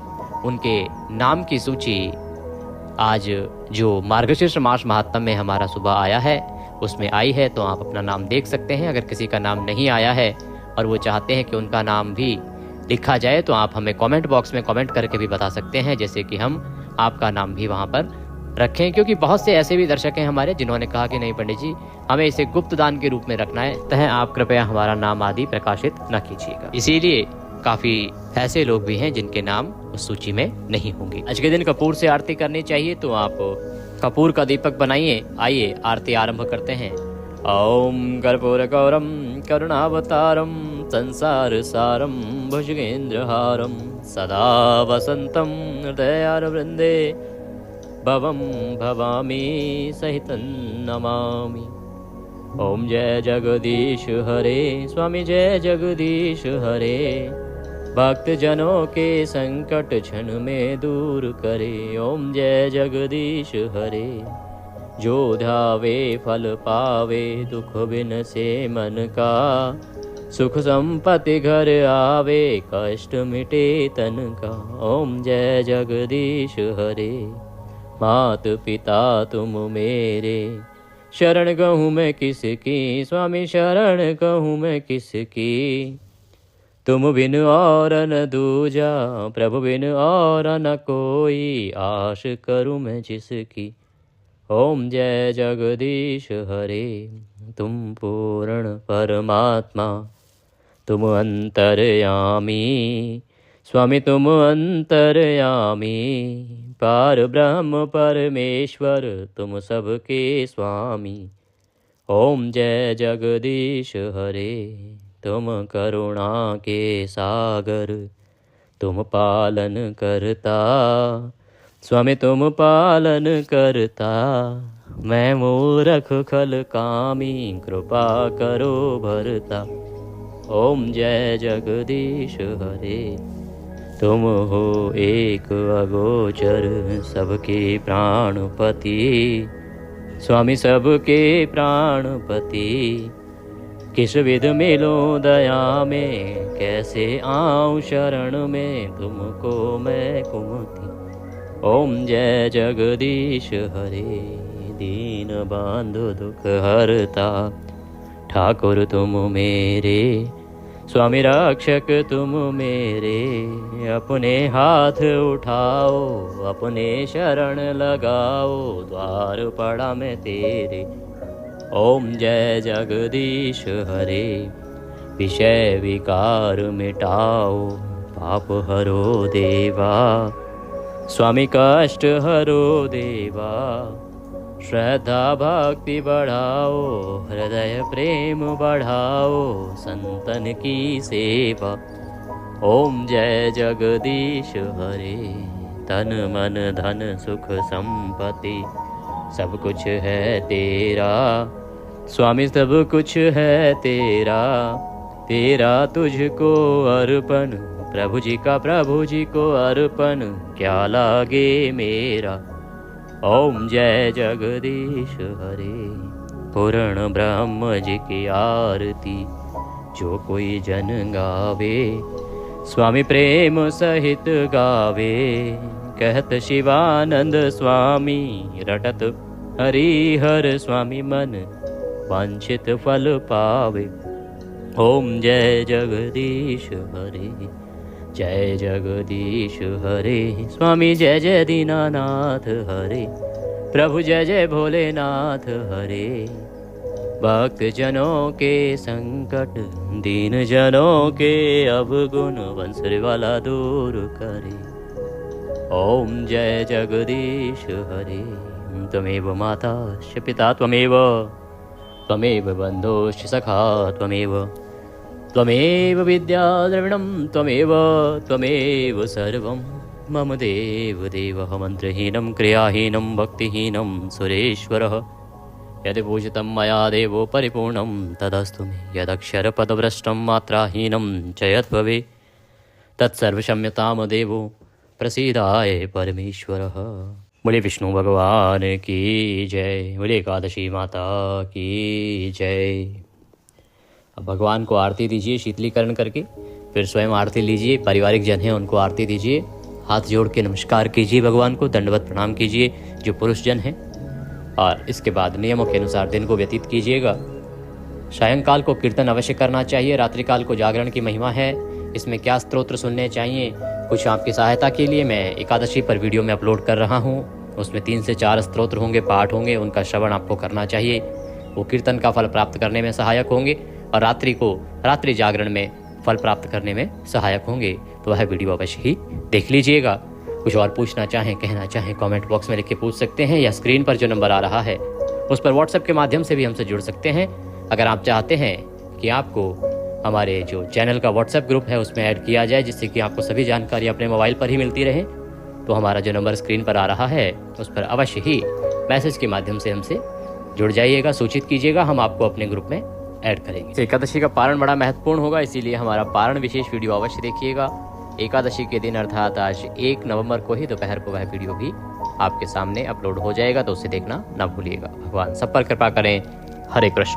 उनके नाम की सूची आज जो मार्गशीर्ष मास महात्म्य में हमारा सुबह आया है उसमें आई है, तो आप अपना नाम देख सकते हैं। अगर किसी का नाम नहीं आया है और वो चाहते हैं कि उनका नाम भी लिखा जाए तो आप हमें कमेंट बॉक्स में कमेंट करके भी बता सकते हैं, जैसे कि हम आपका नाम भी वहाँ पर रखें। क्योंकि बहुत से ऐसे भी दर्शक हैं हमारे जिन्होंने कहा कि नहीं पंडित जी, हमें इसे गुप्त दान के रूप में रखना है, तह आप कृपया हमारा नाम आदि प्रकाशित न कीजिएगा। इसीलिए काफी ऐसे लोग भी हैं जिनके नाम उस सूची में नहीं होंगे। आज के दिन कपूर से आरती करनी चाहिए, तो आप कपूर का दीपक बनाइए। आइए आरती आरंभ करते हैं। ओम कर्पूर गौरम करुणावतारम संसार सारम भुजगेंद्रहारम सदा वसंतम हृदयारवृंदे भवम भवामी सहितं नमामि। ओम जय जगदीश हरे। स्वामी जय जगदीश हरे। भक्त जनों के संकट क्षण में दूर करे। ओम जय जगदीश हरे। जो ध्यावे फल पावे, दुख बिन से मन का। सुख संपत्ति घर आवे, कष्ट मिटे तन का। ओम जय जगदीश हरे। मात पिता तुम मेरे, शरण कहूँ मैं किसकी। स्वामी शरण कहूँ मैं किसकी। तुम बिन और न दूजा, प्रभु बिन और न कोई। आश करूँ मैं जिसकी। ओम जय जगदीश हरे। तुम पूर्ण परमात्मा, तुम अंतर्यामी। स्वामी तुम अंतर्यामी। पार ब्रह्म परमेश्वर, तुम सबके स्वामी। ओम जय जगदीश हरे। तुम करुणा के सागर, तुम पालन करता। स्वामी तुम पालन करता। मैं मूर्ख खल कामी, कृपा करो भरता। ओम जय जगदीश हरे। तुम हो एक अगोचर, सबके प्राणपति। स्वामी सबके प्राणपति। किस विध मिलूं दया में, कैसे आऊं शरण में। तुमको मैं कुमति। ओम जय जगदीश हरे। दीन बांधो दुख हरता, ठाकुर तुम मेरे। स्वामी रक्षक तुम मेरे। अपने हाथ उठाओ, अपने शरण लगाओ। द्वार पड़ा मैं तेरे। ओम जय जगदीश हरे। विषय विकार मिटाओ, पाप हरो देवा। स्वामी कष्ट हरो देवा। श्रद्धा भक्ति बढ़ाओ, हृदय प्रेम बढ़ाओ। संतन की सेवा। ओम जय जगदीश हरे। तन मन धन सुख संपत्ति, सब कुछ है तेरा। स्वामी सब कुछ है तेरा। तेरा तुझको अर्पण, प्रभु जी को अर्पण। क्या लागे मेरा। ओम जय जगदीश हरे। पूर्ण ब्रह्म जी की आरती, जो कोई जन गावे। स्वामी प्रेम सहित गावे। कहत शिवानंद स्वामी, रटत हरिहर स्वामी मन। वांछित फल पावे। ओम जय जगदीश हरे। जय जगदीश हरे। स्वामी जय जय दीनानाथ हरे। प्रभु जय जय भोलेनाथ हरे। भक्त जनों के संकट, दीन जनों के अवगुण। वंसरी वाला दूर करे। ओम जय जगदीश हरे। त्वमेव माता च पिता त्वमेव, त्वमेव बन्धुश्च सखा त्वमेव। त्वमेव विद्या द्रविणं त्वमेव, त्वमेव सर्वं मम देव देवः। मन्त्रहीनं क्रियाहीनं भक्तिहीनं सुरेश्वरः। यदि पूजितं मया देवो परिपूर्णं, तदस्तु मे। यदक्षरपदभ्रष्टं मात्राहीनं च यद्भवे, तत्सर्वक्षम्यतां देवो प्रसीदाय परमेश्वरः। बोले विष्णु भगवान की जय। बोले एकादशी माता की जय। अब भगवान को आरती दीजिए शीतलीकरण करके, फिर स्वयं आरती लीजिए। पारिवारिक जन हैं उनको आरती दीजिए। हाथ जोड़ के नमस्कार कीजिए भगवान को, दंडवत प्रणाम कीजिए जो पुरुष जन हैं। और इसके बाद नियमों के अनुसार दिन को व्यतीत कीजिएगा। सायंकाल को कीर्तन अवश्य करना चाहिए। रात्रिकाल को जागरण की महिमा है। इसमें क्या स्तोत्र सुनने चाहिए, कुछ आपकी सहायता के लिए मैं एकादशी पर वीडियो में अपलोड कर रहा हूँ। उसमें 3 से 4 स्तोत्र होंगे, पाठ होंगे, उनका श्रवण आपको करना चाहिए। वो कीर्तन का फल प्राप्त करने में सहायक होंगे और रात्रि जागरण में फल प्राप्त करने में सहायक होंगे। तो वह वीडियो अवश्य ही देख लीजिएगा। कुछ और पूछना चाहें, कहना चाहें, कमेंट बॉक्स में लिख के पूछ सकते हैं, या स्क्रीन पर जो नंबर आ रहा है उस पर व्हाट्सएप के माध्यम से भी हमसे जुड़ सकते हैं। अगर आप चाहते हैं कि आपको हमारे जो चैनल का व्हाट्सएप ग्रुप है उसमें ऐड किया जाए, जिससे कि आपको सभी जानकारी अपने मोबाइल पर ही मिलती रहे, तो हमारा जो नंबर स्क्रीन पर आ रहा है उस पर अवश्य ही मैसेज के माध्यम से हमसे जुड़ जाइएगा, सूचित कीजिएगा, हम आपको अपने ग्रुप में ऐड करेंगे। एकादशी का पारण बड़ा महत्वपूर्ण होगा, इसीलिए हमारा पारण विशेष वीडियो अवश्य देखिएगा। एकादशी के दिन अर्थात आज 1 नवंबर को ही दोपहर को वह वीडियो भी आपके सामने अपलोड हो जाएगा, तो उसे देखना ना भूलिएगा। भगवान सब पर कृपा करें। हरे कृष्ण।